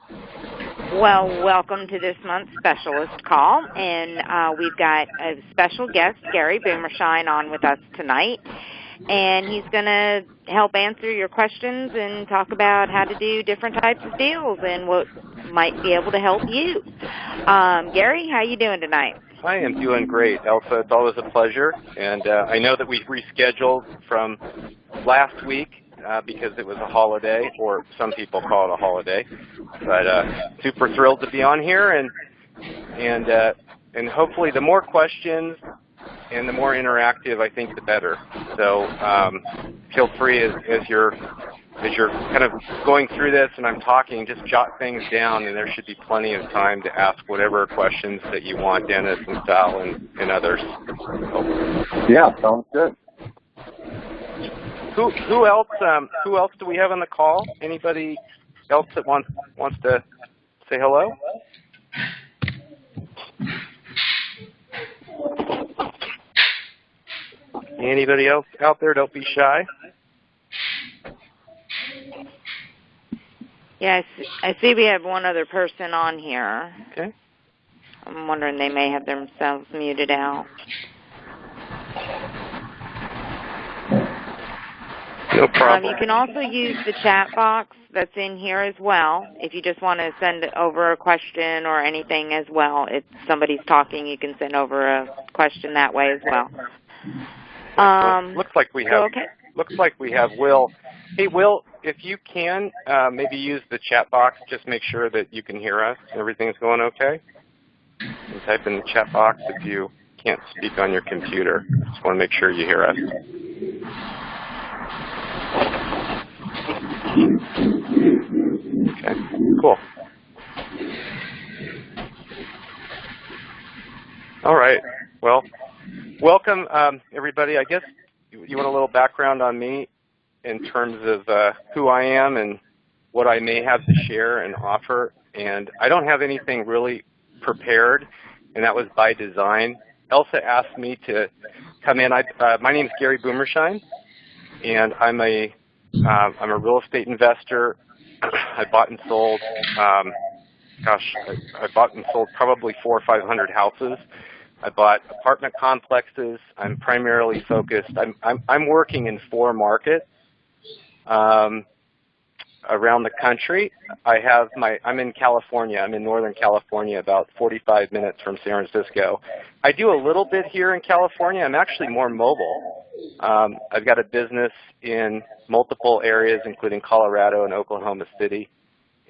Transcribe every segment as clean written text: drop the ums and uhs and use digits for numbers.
Well, welcome to this month's specialist call, and we've got a special guest, Gary Boomershine, on with us tonight, and he's going to help answer your questions and talk about how to do different types of deals and what might be able to help you. Gary, how you doing tonight? I am doing great, Elsa. It's always a pleasure, and I know that we've rescheduled from last week because it was a holiday, or some people call it a holiday. But super thrilled to be on here, and hopefully the more questions and the more interactive, I think, the better. So feel free as you're kind of going through this and I'm talking, just jot things down, and there should be plenty of time to ask whatever questions that you want, Dennis and Sal and others. Yeah, sounds good. Who else do we have on the call? Anybody else that wants to say hello? Anybody else out there? Don't be shy. Yes, I see we have one other person on here. Okay. I'm wondering they may have themselves muted out. No problem. You can also use the chat box that's in here as well. If you just want to send over a question or anything as well, if somebody's talking, you can send over a question that way as well. Looks like we have Will. Hey, Will, if you can, maybe use the chat box. Just make sure that you can hear us. Everything's going okay? And type in the chat box if you can't speak on your computer. Just want to make sure you hear us. Okay, cool. All right. Well, welcome, everybody. I guess you want a little background on me in terms of who I am and what I may have to share and offer. And I don't have anything really prepared, and that was by design. Elsa asked me to come in. My name is Gary Boomershine, and I'm a real estate investor. I bought and sold, I bought and sold probably 400 or 500 houses. I bought apartment complexes. I'm primarily focused. I'm working in 4 markets around the country. I'm in California. I'm in Northern California, about 45 minutes from San Francisco. I do a little bit here in California. I'm actually more mobile. I've got a business in multiple areas, including Colorado and Oklahoma City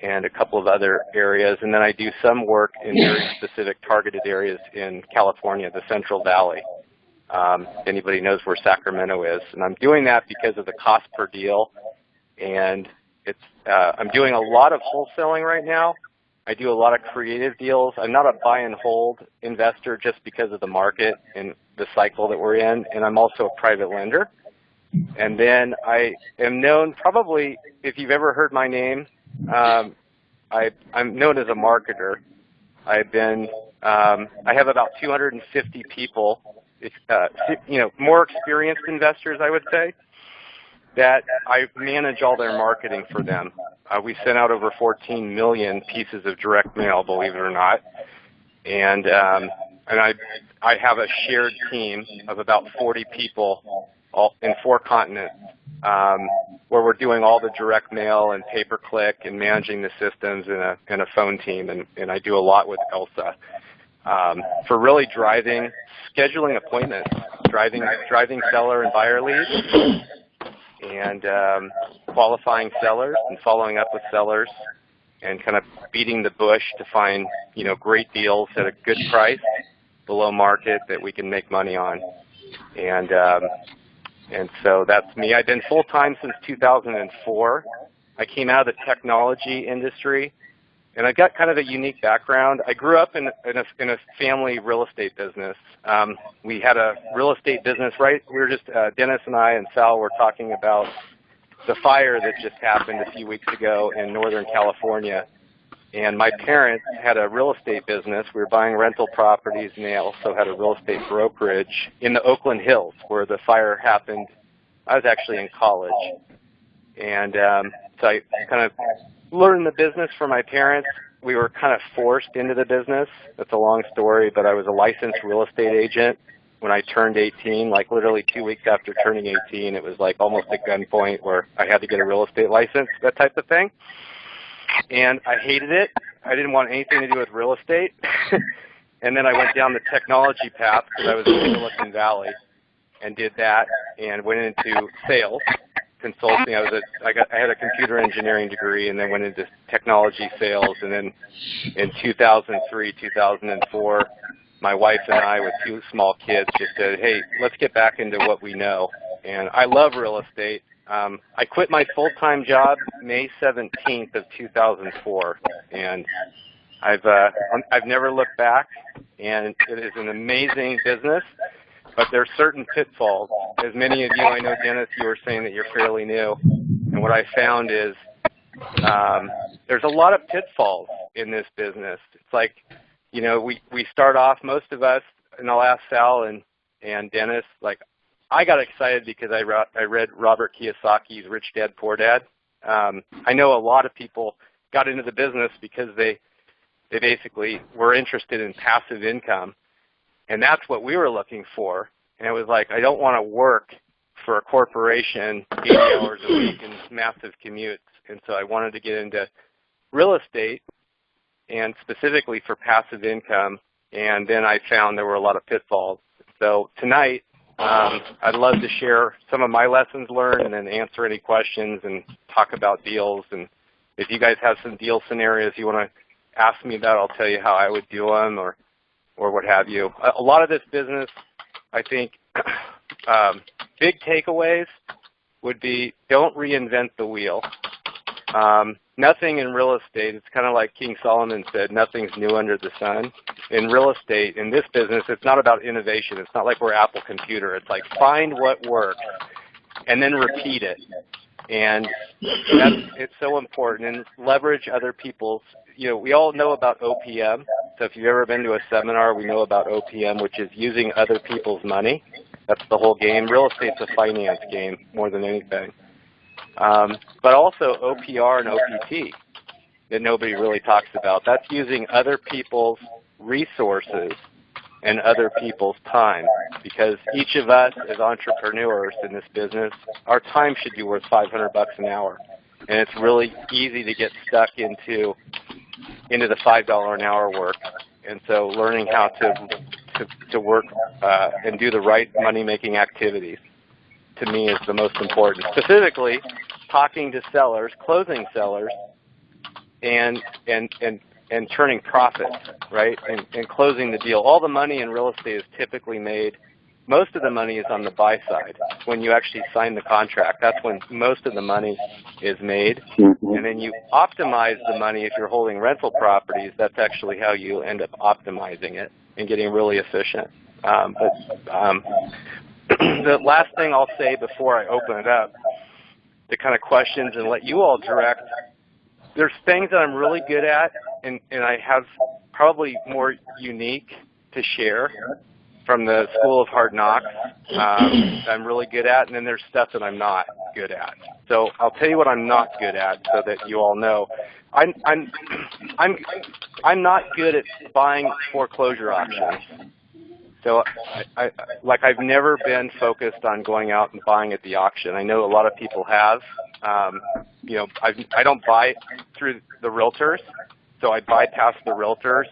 and a couple of other areas. And then I do some work in very specific targeted areas in California, the Central Valley. If anybody knows where Sacramento is. And I'm doing that because of the cost per deal. And I'm doing a lot of wholesaling right now. I do a lot of creative deals. I'm not a buy and hold investor just because of the market and the cycle that we're in. And I'm also a private lender. And then I am known, probably, if you've ever heard my name, I'm known as a marketer. I have about 250 people, more experienced investors, I would say, that I manage all their marketing for them. We sent out over 14 million pieces of direct mail, believe it or not, and I have a shared team of about 40 people in 4 continents, where we're doing all the direct mail and pay-per-click and managing the systems and a phone team, and I do a lot with Elsa for really scheduling appointments, driving seller and buyer leads, and qualifying sellers and following up with sellers and kind of beating the bush to find great deals at a good price below market that we can make money on. And so that's me. I've been full-time since 2004. I came out of the technology industry, and I've got kind of a unique background. I grew up in a family real estate business. We had a real estate business, right? We were just, Dennis and I and Sal were talking about the fire that just happened a few weeks ago in Northern California. And my parents had a real estate business. We were buying rental properties, and they also had a real estate brokerage in the Oakland Hills where the fire happened. I was actually in college. And so I kind of learned the business from my parents. We were kind of forced into the business. That's a long story, but I was a licensed real estate agent when I turned 18, like literally 2 weeks after turning 18. It was like almost a gunpoint where I had to get a real estate license, that type of thing. And I hated it. I didn't want anything to do with real estate. And then I went down the technology path because I was in Silicon Valley and did that and went into sales, consulting. I had a computer engineering degree and then went into technology sales. And then in 2003, 2004, my wife and I, with 2 small kids, just said, hey, let's get back into what we know. And I love real estate. I quit my full-time job May 17th of 2004, and I've never looked back, and it is an amazing business, but there are certain pitfalls. As many of you, I know, Dennis, you were saying that you're fairly new, and what I found is there's a lot of pitfalls in this business. It's like, you know, we start off, most of us, and I'll ask Sal and Dennis, like, I got excited because I read Robert Kiyosaki's Rich Dad, Poor Dad. I know a lot of people got into the business because they basically were interested in passive income, and that's what we were looking for. And it was like, I don't want to work for a corporation 80 hours a week and massive commutes. And so I wanted to get into real estate, and specifically for passive income, and then I found there were a lot of pitfalls. So tonight, I'd love to share some of my lessons learned and then answer any questions and talk about deals. And if you guys have some deal scenarios you want to ask me about, I'll tell you how I would do them or what have you. A lot of this business, I think, big takeaways would be don't reinvent the wheel. Nothing in real estate, it's kind of like King Solomon said, nothing's new under the sun. In real estate, in this business, it's not about innovation. It's not like we're Apple Computer. It's like find what works and then repeat it. And it's so important. And leverage other people's, you know, we all know about OPM. So if you've ever been to a seminar, we know about OPM, which is using other people's money. That's the whole game. Real estate's a finance game more than anything. But also OPR and OPT that nobody really talks about. That's using other people's resources and other people's time, because each of us as entrepreneurs in this business, our time should be worth $500 an hour. And it's really easy to get stuck into the $5 an hour work. And so learning how to work and do the right money-making activities, to me, is the most important. Specifically, talking to sellers, closing sellers, and turning profits, right, and closing the deal. All the money in real estate is typically made. Most of the money is on the buy side. When you actually sign the contract, that's when most of the money is made. And then you optimize the money if you're holding rental properties. That's actually how you end up optimizing it and getting really efficient. The last thing I'll say before I open it up, the kind of questions and let you all direct, there's things that I'm really good at and I have probably more unique to share from the School of Hard Knocks I'm really good at, and then there's stuff that I'm not good at. So I'll tell you what I'm not good at so that you all know. I'm not good at buying foreclosure auctions. So I've never been focused on going out and buying at the auction. I know a lot of people have. You know, I don't buy through the realtors, so I bypass the realtors.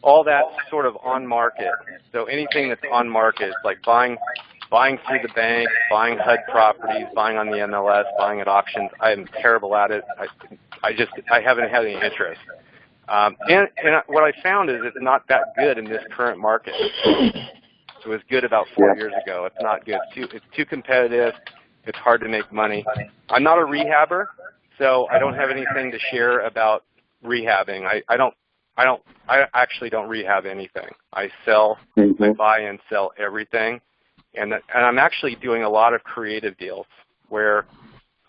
All that's sort of on market. So anything that's on market is like buying through the bank, buying HUD properties, buying on the MLS, buying at auctions. I'm terrible at it. I haven't had any interest. And what I found is it's not that good in this current market. It was good about 4 years ago. It's not good. It's too competitive. It's hard to make money. I'm not a rehabber, so I don't have anything to share about rehabbing. I actually don't rehab anything. I sell, I buy and sell everything. And I'm actually doing a lot of creative deals where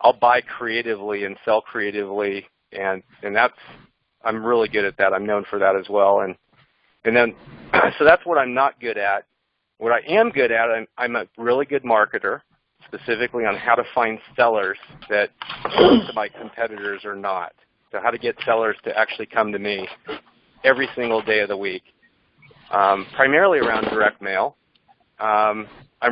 I'll buy creatively and sell creatively, and I'm really good at that. I'm known for that as well. And then, so that's what I'm not good at. What I am good at, I'm a really good marketer, specifically on how to find sellers that most of my competitors are not. So how to get sellers to actually come to me every single day of the week, primarily around direct mail. I'm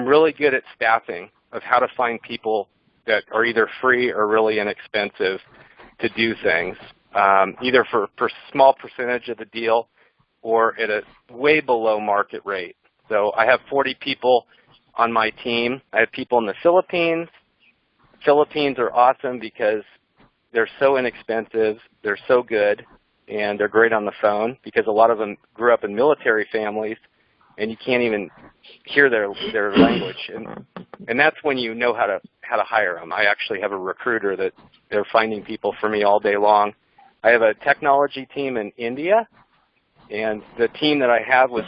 really good at staffing of how to find people that are either free or really inexpensive to do things, either for a small percentage of the deal or at a way below market rate. So I have 40 people on my team. I have people in the Philippines. Philippines are awesome because they're so inexpensive, they're so good, and they're great on the phone because a lot of them grew up in military families and you can't even hear their language. And that's when you know how to hire them. I actually have a recruiter that they're finding people for me all day long. I have a technology team in India, and the team that I have was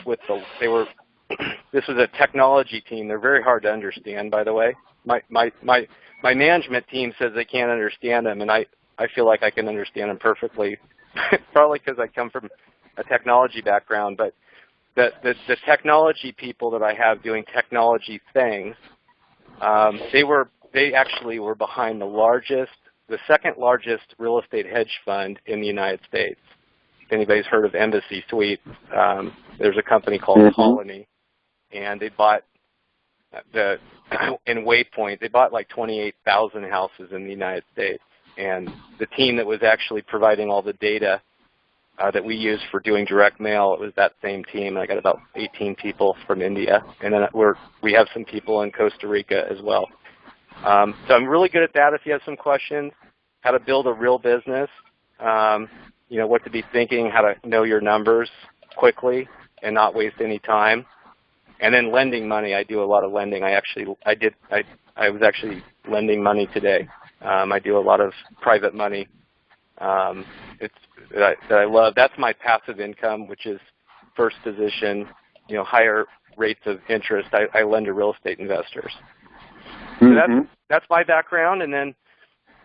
this was a technology team. They're very hard to understand, by the way. My management team says they can't understand them, and I feel like I can understand them perfectly, probably because I come from a technology background. But the technology people that I have doing technology things, they actually were behind the second largest real estate hedge fund in the United States. If anybody's heard of Embassy Suites, there's a company called Colony, and they bought in Waypoint, they bought like 28,000 houses in the United States. And the team that was actually providing all the data that we use for doing direct mail, it was that same team. I got about 18 people from India, and then we have some people in Costa Rica as well. So I'm really good at that. If you have some questions, how to build a real business, what to be thinking, how to know your numbers quickly and not waste any time. And then lending money, I do a lot of lending. I was actually lending money today. I do a lot of private money. That I love. That's my passive income, which is first position, higher rates of interest. I lend to real estate investors. So that's my background, and then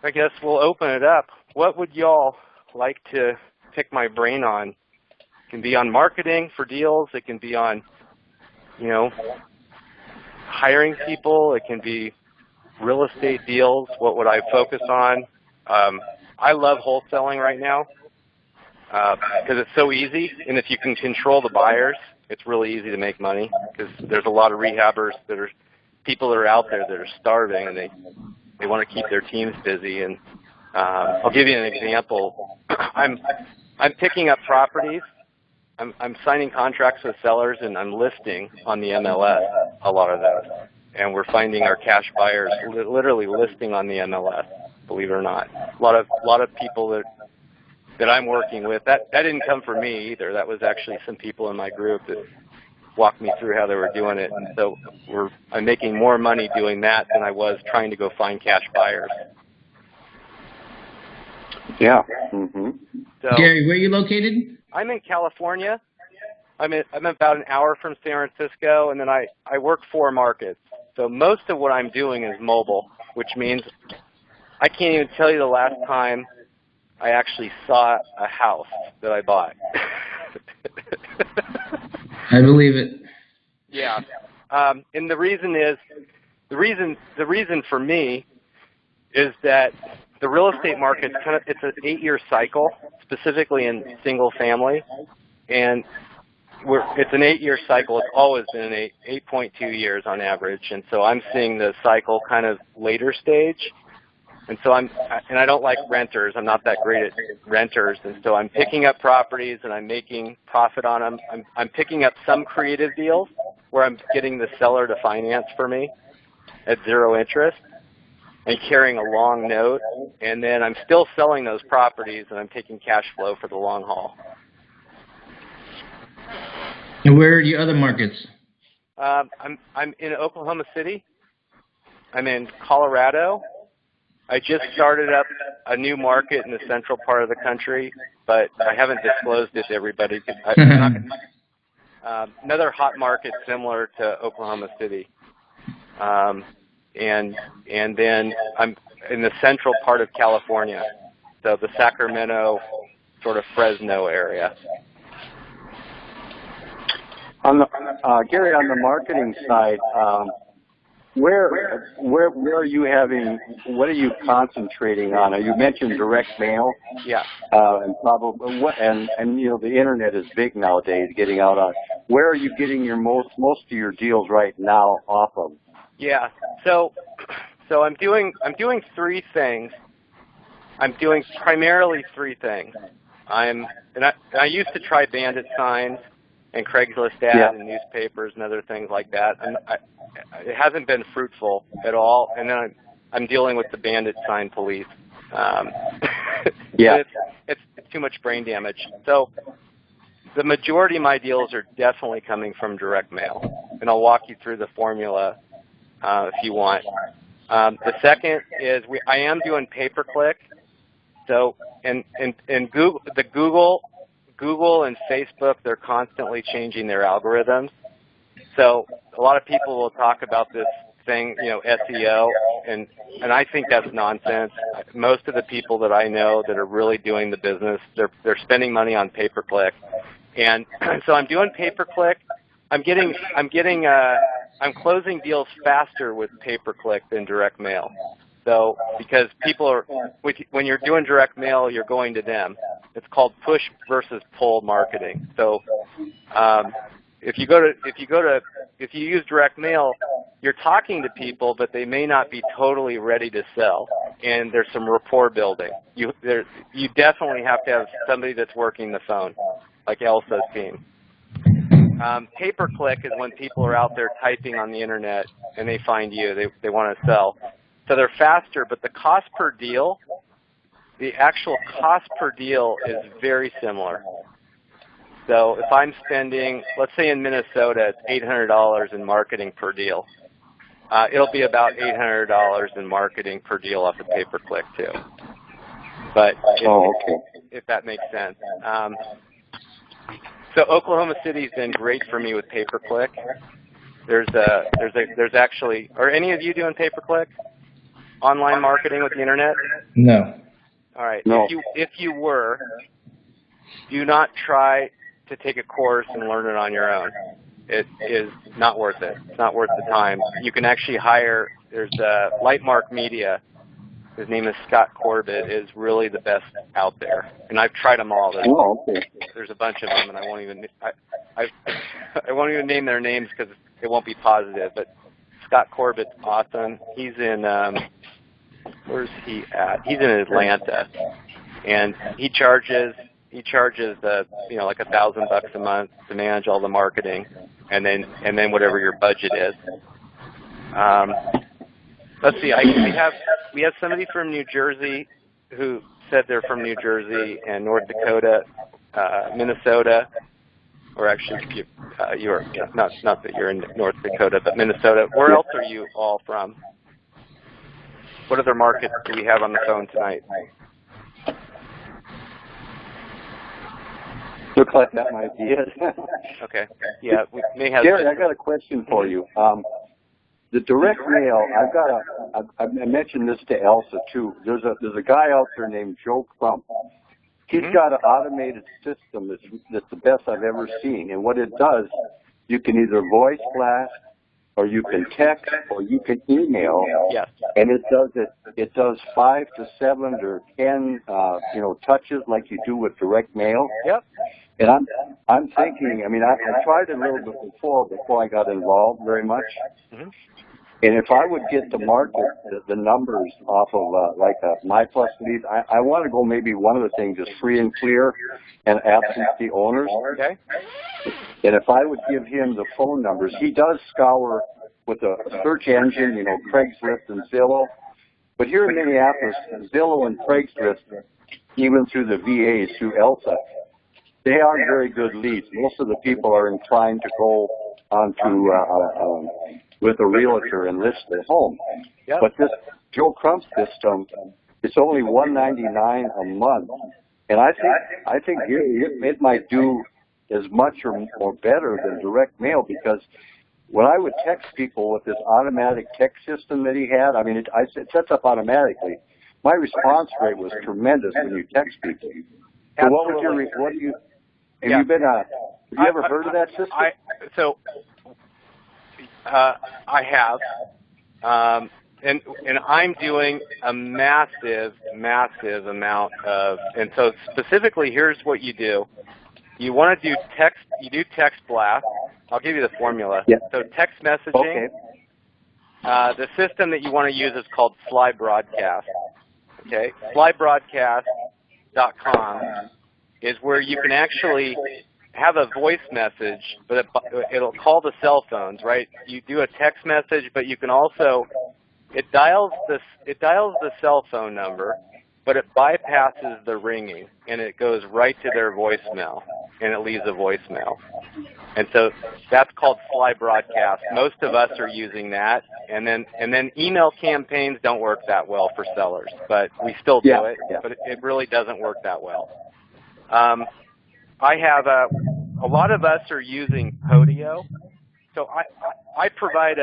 I guess we'll open it up. What would y'all like to pick my brain on? It can be on marketing for deals. It can be on hiring people. It can be real estate deals. What would I focus on? I love wholesaling right now because it's so easy, and if you can control the buyers, it's really easy to make money because there's a lot of rehabbers people that are out there that are starving, and they want to keep their teams busy. And I'll give you an example. I'm picking up properties. I'm signing contracts with sellers, and I'm listing on the MLS a lot of those. And we're finding our cash buyers literally listing on the MLS, believe it or not. A lot of people that I'm working with. That didn't come from me either. That was actually some people in my group that walked me through how they were doing it. And so I'm making more money doing that than I was trying to go find cash buyers. Yeah. So, Gary, where are you located? I'm in California. I'm about an hour from San Francisco, and then I work 4 markets. So most of what I'm doing is mobile, which means I can't even tell you the last time I actually saw a house that I bought. I believe it. Yeah. And the reason for me is that the real estate market, it's an 8-year cycle, specifically in single family, and it's an 8-year cycle. It's always been 8.2 years on average, and so I'm seeing the cycle kind of later stage. And so I don't like renters. I'm not that great at renters, and so I'm picking up properties and I'm making profit on them. I'm picking up some creative deals where I'm getting the seller to finance for me at 0 interest and carrying a long note, and then I'm still selling those properties and I'm taking cash flow for the long haul. And where are your other markets? I'm in Oklahoma City. I'm in Colorado. I just started up a new market in the central part of the country, but I haven't disclosed it to everybody. Another hot market similar to Oklahoma City. And then I'm in the central part of California, so the Sacramento, sort of Fresno area. Gary, on the marketing side, Where are you having? What are you concentrating on? You mentioned direct mail. Yeah. And probably and you know the internet is big nowadays. Getting out on. Where are you getting your most of your deals right now off of? Yeah. So I'm doing 3 things. I'm doing primarily 3 things. I used to try bandit signs and Craigslist ads and newspapers and other things like that. It hasn't been fruitful at all. And then I'm dealing with the bandit sign police. It's too much brain damage. So the majority of my deals are definitely coming from direct mail, and I'll walk you through the formula if you want. The second is I am doing pay-per-click. So and Google and Facebook, they're constantly changing their algorithms. So a lot of people will talk about this thing, SEO, and I think that's nonsense. Most of the people that I know that are really doing the business, they're spending money on pay-per-click, and so I'm doing pay-per-click. I'm closing deals faster with pay-per-click than direct mail. So because when you're doing direct mail, you're going to them. It's called push versus pull marketing. So if you use direct mail, you're talking to people, but they may not be totally ready to sell, and there's some rapport building. You definitely have to have somebody that's working the phone, like Elsa's team. Pay-per-click is when people are out there typing on the internet and they find you. They want to sell. So they're faster, but the cost per deal, the actual cost per deal is very similar. So if I'm spending, let's say in Minnesota, it's $800 in marketing per deal. It'll be about $800 in marketing per deal off of pay-per-click too. But if that makes sense. So Oklahoma City's been great for me with pay-per-click. There's actually, are any of you doing pay-per-click? Online marketing with the internet? No. All right. No. If you were, do not try to take a course and learn it on your own. It is not worth it. It's not worth the time. You can actually hire, there's Lightmark Media. His name is Scott Corbett, is really the best out there. And I've tried them all. There's a bunch of them, and I won't even name their names because it won't be positive. But Scott Corbett's awesome. He's in, where's he at? He's in Atlanta, and he charges like $1,000 a month to manage all the marketing, and then whatever your budget is. Let's see. We have somebody from New Jersey who said they're from New Jersey and North Dakota, Minnesota, or actually you're not that you're in North Dakota, but Minnesota. Where else are you all from? What other markets do we have on the phone tonight? Looks like that might be it. Okay. Yeah, we may have. Gary, I got a question for you. The direct mail, I mentioned this to Elsa too. There's a guy out there named Joe Crump. He's got an automated system that's the best I've ever seen. And what it does, you can either voice blast, or you can text, or you can email. Yes. And it does 5 to 7 or 10 touches like you do with direct mail. Yep. And I'm thinking, I tried it a little bit before I got involved very much. Mm-hmm. And if I would get to market the numbers off of My Plus leads, I want to go maybe one of the things is free and clear and absentee owners. Okay. And if I would give him the phone numbers, he does scour with a search engine, Craigslist and Zillow. But here in Minneapolis, Zillow and Craigslist, even through the VAs, through Elsa, they aren't very good leads. Most of the people are inclined to go onto with a realtor and list their home. Yep. But this Joe Crump system, it's only $199 a month, and I think it might do as much or better than direct mail, because when I would text people with this automatic text system that he had, it sets up automatically. My response rate was tremendous when you text people. So have you ever heard of that system? I have, And I'm doing a massive amount of, and so specifically, here's what you do. You want to do text. You do text blast. I'll give you the formula. Yeah. So text messaging. Okay. The system that you want to use is called Fly Broadcast. Okay. Flybroadcast.com is where you can actually have a voice message, but it'll call the cell phones, right? You do a text message, but you can also, it dials the cell phone number, but it bypasses the ringing, and it goes right to their voicemail, and it leaves a voicemail. And so that's called Fly Broadcast. Most of us are using that, and then email campaigns don't work that well for sellers, but we still do it. Yeah. But it really doesn't work that well. I have a lot of us are using Podio, so I provide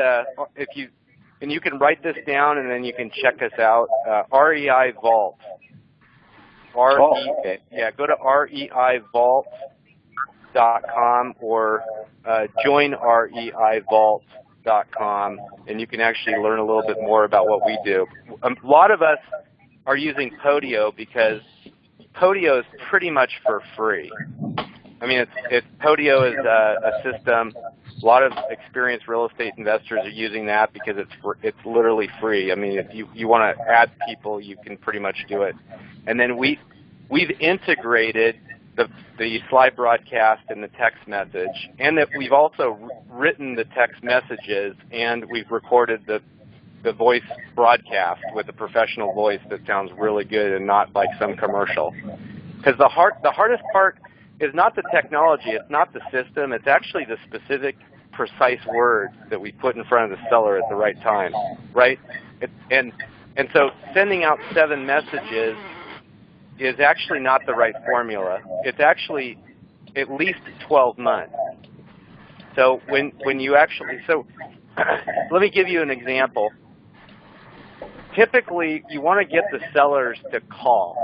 and you can write this down and then you can check us out. REI Vault. Yeah, go to reivault.com or join reivault.com, and you can actually learn a little bit more about what we do. A lot of us are using Podio because Podio is pretty much for free. I mean, Podio is a system. A lot of experienced real estate investors are using that because it's literally free. I mean, if you want to add people, you can pretty much do it. And then we've integrated the Fly Broadcast and the text message, and that we've also written the text messages, and we've recorded the voice broadcast with a professional voice that sounds really good and not like some commercial. Because the hardest part is not the technology, it's not the system, it's actually the specific, precise words that we put in front of the seller at the right time, right? And so sending out 7 messages is actually not the right formula. It's actually at least 12 months. So when you actually, so let me give you an example. Typically, you want to get the sellers to call.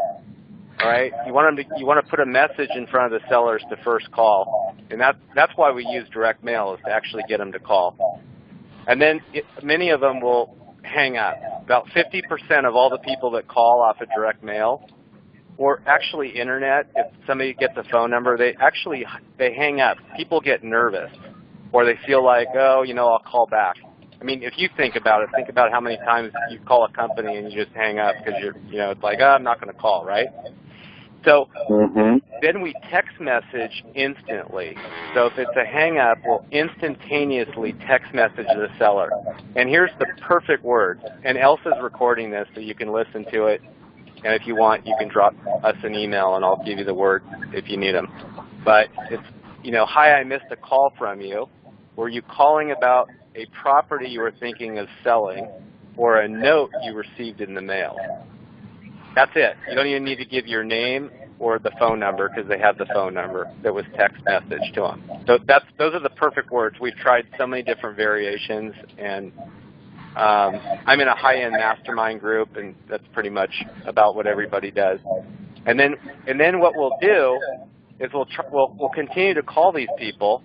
All right, you want to put a message in front of the sellers to first call, and that's why we use direct mail, is to actually get them to call. And then many of them will hang up. About 50% of all the people that call off of direct mail, or actually internet, if somebody gets a phone number, they hang up. People get nervous, or they feel like, oh, I'll call back. I mean, if you think about it, think about how many times you call a company and you just hang up because it's like, oh, I'm not going to call, right? So then we text message instantly. So if it's a hang up, we'll instantaneously text message the seller. And here's the perfect words. And Elsa's recording this so you can listen to it. And if you want, you can drop us an email and I'll give you the words if you need them. But it's, hi, I missed a call from you. Were you calling about a property you were thinking of selling or a note you received in the mail? That's it. You don't even need to give your name or the phone number because they have the phone number that was text message to them. So those are the perfect words. We've tried so many different variations, and I'm in a high-end mastermind group, and that's pretty much about what everybody does. And then what we'll do is we'll continue to call these people,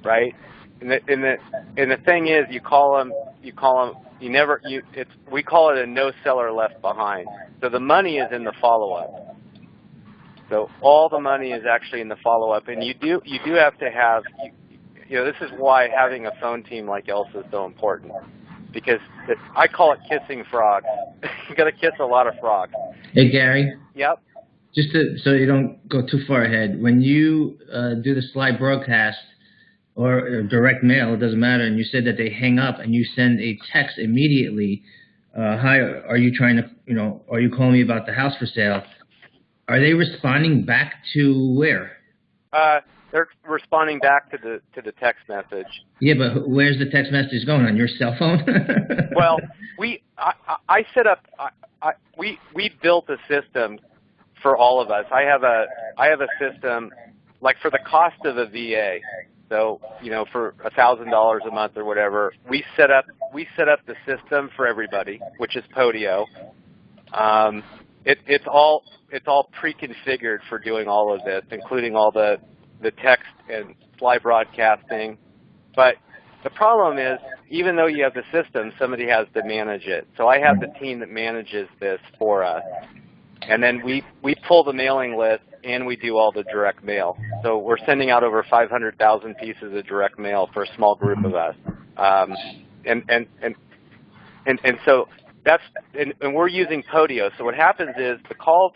right? And the thing is, we call it a no seller left behind. So the money is in the follow-up. So all the money is actually in the follow-up, and you do have to have, this is why having a phone team like Elsa is so important, because I call it kissing frogs. You got to kiss a lot of frogs. Hey, Gary. Yep. Just so you don't go too far ahead, when you do the slide broadcast or direct mail, it doesn't matter, and you said that they hang up and you send a text immediately, hi, are you trying to, are you calling me about the house for sale? Are they responding back to where? They're responding back to the text message. Yeah, but where's the text message going, on your cell phone? Well, I set up. We built a system for all of us. I have a system, like for the cost of a VA. So for $1,000 a month or whatever, we set up the system for everybody, which is Podio. It's all pre-configured for doing all of this, including all the text and fly broadcasting. But The problem is, even though you have the system, somebody has to manage it. So I have the team that manages this for us. And then we pull the mailing list and we do all the direct mail. So we're sending out over 500,000 pieces of direct mail for a small group of us. And so that's, and we're using Podio. So what happens is the calls,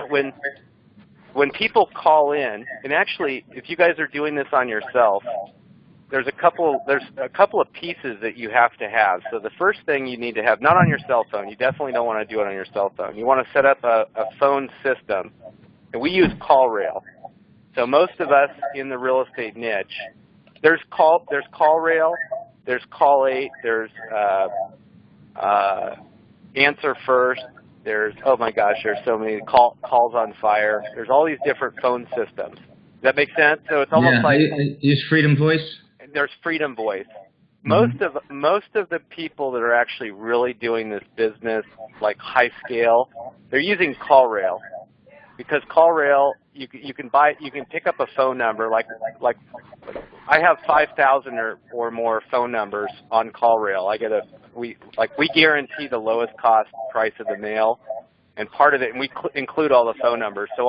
when people call in, and actually if you guys are doing this on yourself, there's a couple of pieces that you have to have. So the first thing you need to have, not on your cell phone, you definitely don't want to do it on your cell phone. You want to set up a phone system, and we use CallRail. So most of us in the real estate niche, there's CallRail, there's Call8, there's Answer First, there's, oh my gosh, there's so many, Calls on Fire. There's all these different phone systems. Does that make sense? So it's almost like use Freedom Voice. There's Freedom Voice. Most of the people that are actually really doing this business, like high scale, they're using CallRail, because CallRail you can pick up a phone number like I have 5,000 or more phone numbers on CallRail. We guarantee the lowest cost price of the mail, and part of it, and we include all the phone numbers. So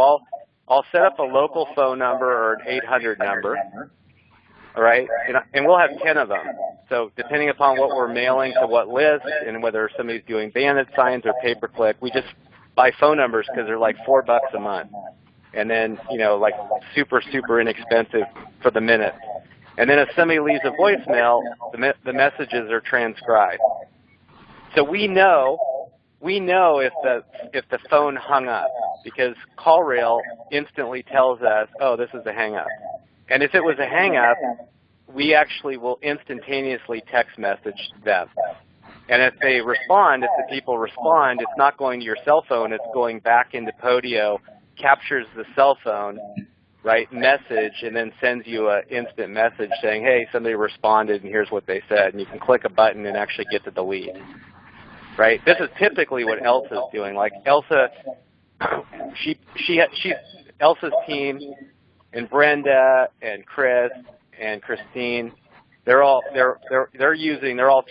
I'll set up a local phone number or an 800 number. All right, and we'll have 10 of them. So depending upon what we're mailing to what list and whether somebody's doing bandit signs or pay-per-click, we just buy phone numbers because they're like $4 a month. And then, like super inexpensive for the minute. And then if somebody leaves a voicemail, the messages are transcribed. So we know if the phone hung up, because CallRail instantly tells us, oh, this is a hang up. And if it was a hang-up, we actually will instantaneously text message them. And if they respond, if the people respond, it's not going to your cell phone, it's going back into Podio, captures the cell phone, right, message, and then sends you an instant message saying, hey, somebody responded and here's what they said. And you can click a button and actually get to the lead. Right? This is typically what Elsa's doing. Like Elsa, Elsa's team, and Brenda and Chris and Christine, they're all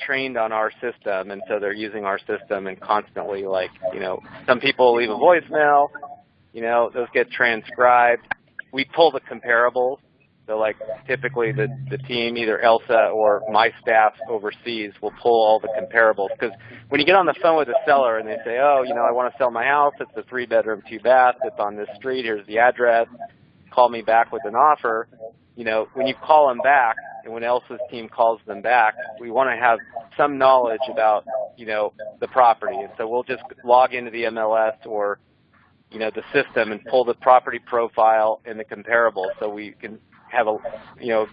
trained on our system, and so they're using our system and constantly, like, some people leave a voicemail, those get transcribed. We pull the comparables. So like typically the team, either Elsa or my staff overseas, will pull all the comparables, because when you get on the phone with a seller and they say, oh, I want to sell my house, it's a 3-bedroom, 2-bath, it's on this street, here's the address, call me back with an offer, when you call them back and when Elsa's team calls them back, we want to have some knowledge about, the property. And so we'll just log into the MLS or, the system and pull the property profile and the comparables so we can have a,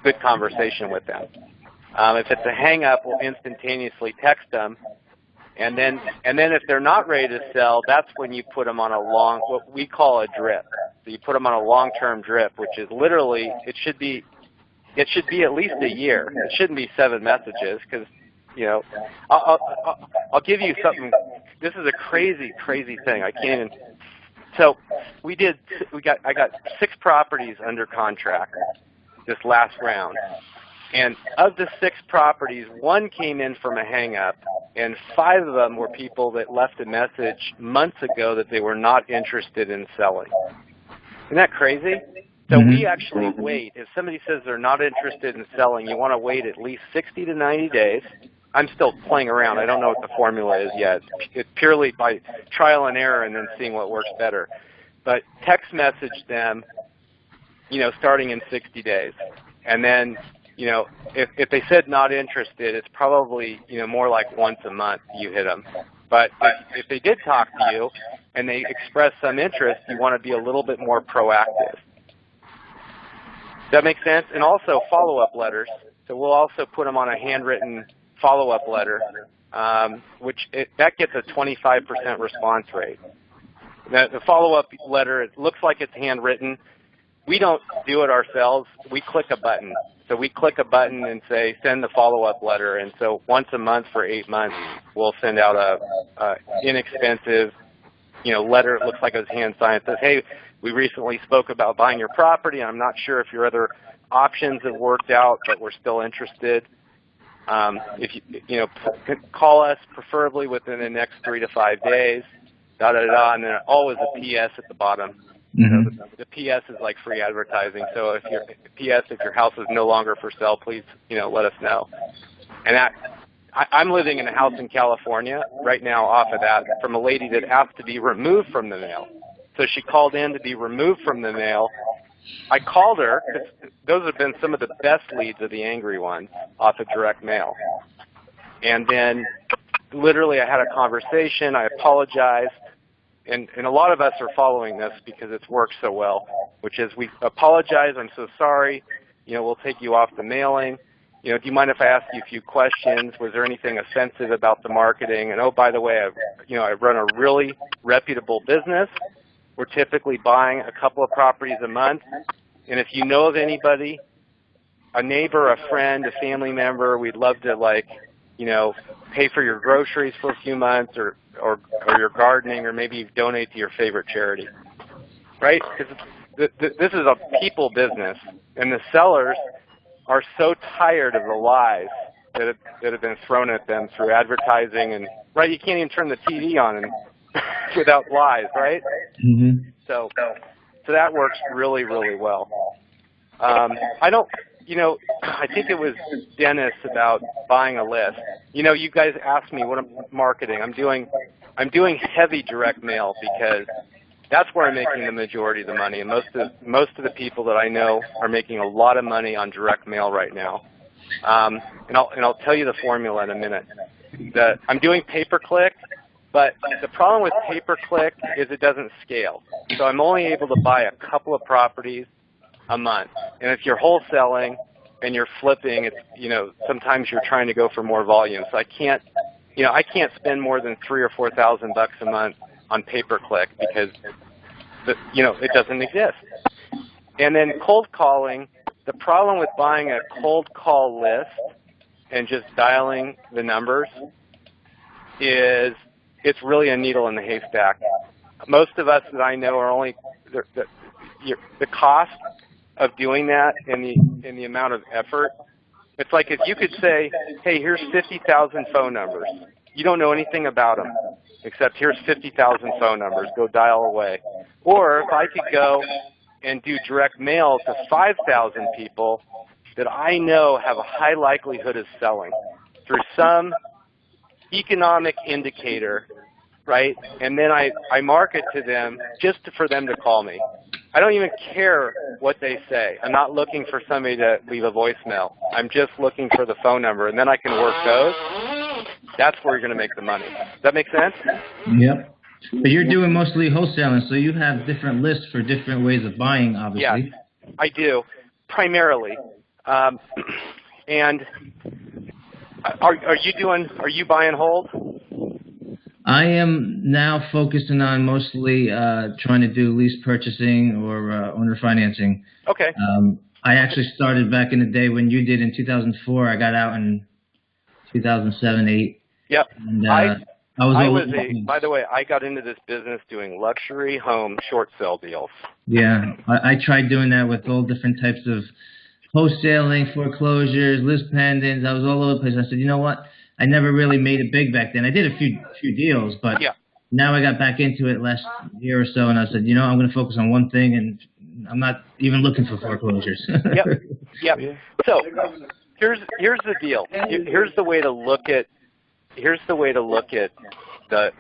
good conversation with them. If it's a hang-up, we'll instantaneously text them. And then if they're not ready to sell, that's when you put them on what we call a drip. So you put them on a long-term drip, which is literally, it should be at least a year. It shouldn't be 7 messages, because, I'll give you something. This is a crazy thing. I can't even. So I got 6 properties under contract this last round. And of the 6 properties, 1 came in from a hang-up, and 5 of them were people that left a message months ago that they were not interested in selling. Isn't that crazy? So we actually wait. If somebody says they're not interested in selling, you want to wait at least 60 to 90 days. I'm still playing around. I don't know what the formula is yet. It's purely by trial and error and then seeing what works better. But text message them, starting in 60 days. And then, if they said not interested, it's probably, more like once a month you hit them. But if they did talk to you and they expressed some interest, you want to be a little bit more proactive. Does that make sense? And also follow-up letters. So we'll also put them on a handwritten follow-up letter, that gets a 25% response rate. Now, the follow-up letter, it looks like it's handwritten. We don't do it ourselves. We click a button. So we click a button and say, send the follow-up letter. And so once a month for 8 months, we'll send out a inexpensive, letter. It looks like it was hand-signed. It says, hey, we recently spoke about buying your property. I'm not sure if your other options have worked out, but we're still interested. If you call us preferably within the next 3 to 5 days, and then always a PS at the bottom. Mm-hmm. The PS is like free advertising. So if your house is no longer for sale, please let us know. And I'm living in a house in California right now off of that from a lady that asked to be removed from the mail. So she called in to be removed from the mail. I called her because those have been some of the best leads of the angry ones off of direct mail. And then literally I had a conversation. I apologized. And a lot of us are following this because it's worked so well, which is we apologize. I'm so sorry. We'll take you off the mailing. Do you mind if I ask you a few questions? Was there anything offensive about the marketing? And oh, by the way, I run a really reputable business. We're typically buying a couple of properties a month. And if you know of anybody, a neighbor, a friend, a family member, we'd love to pay for your groceries for a few months or your gardening, or maybe donate to your favorite charity, right? Because this is a people business, and the sellers are so tired of the lies that have been thrown at them through advertising, and right, you can't even turn the TV on without lies, right? Mm-hmm. So that works really, really well. I think it was Dennis about buying a list. You guys asked me what I'm marketing. I'm doing heavy direct mail because that's where I'm making the majority of the money. And most of the people that I know are making a lot of money on direct mail right now. And I'll tell you the formula in a minute. I'm doing pay-per-click, but the problem with pay-per-click is it doesn't scale. So I'm only able to buy a couple of properties a month. And if you're wholesaling and you're flipping, it's sometimes you're trying to go for more volume. So I can't spend more than $3,000 or $4,000 a month on pay-per-click because it doesn't exist. And then cold calling, the problem with buying a cold call list and just dialing the numbers is it's really a needle in the haystack. Most of us that I know are only the cost of doing that and the amount of effort. It's like if you could say, hey, here's 50,000 phone numbers. You don't know anything about them except here's 50,000 phone numbers. Go dial away. Or if I could go and do direct mail to 5,000 people that I know have a high likelihood of selling through some economic indicator, right? And then I market to them just for them to call me. I don't even care what they say. I'm not looking for somebody to leave a voicemail. I'm just looking for the phone number, and then I can work those. That's where you're going to make the money. Does that make sense? Yep. But you're doing mostly wholesaling, so you have different lists for different ways of buying, obviously. Yeah, I do, primarily. And are you buy and hold? I am now focusing on mostly trying to do lease purchasing or owner financing. Okay. I actually started back in the day when you did in 2004. I got out in 2007, 8. Yep. And, by the way, I got into this business doing luxury home short sale deals. Yeah, I tried doing that with all different types of wholesaling, foreclosures, list pendants. I was all over the place. I said, you know what? I never really made it big back then. I did a few deals, but now I got back into it last year or so, and I said, I'm going to focus on one thing, and I'm not even looking for foreclosures. Yep. So here's the deal. Here's the way to look at the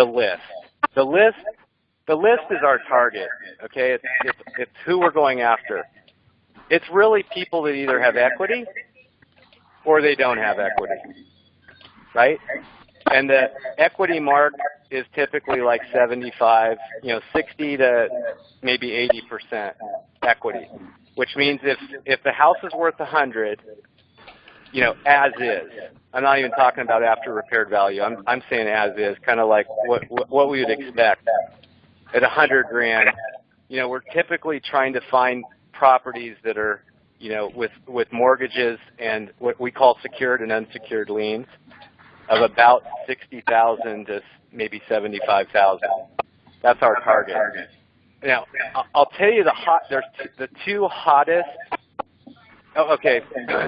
list. The list is our target. Okay, it's who we're going after. It's really people that either have equity or they don't have equity. Right? And the equity mark is typically like 75, 60 to maybe 80% equity, which means if the house is worth 100, as is. I'm not even talking about after repaired value. I'm saying as is, kind of like what we would expect at 100 grand. We're typically trying to find properties that are, with mortgages and what we call secured and unsecured liens of about 60,000 to maybe 75,000. That's our target. Now, I'll tell you there's the two hottest. Oh, okay.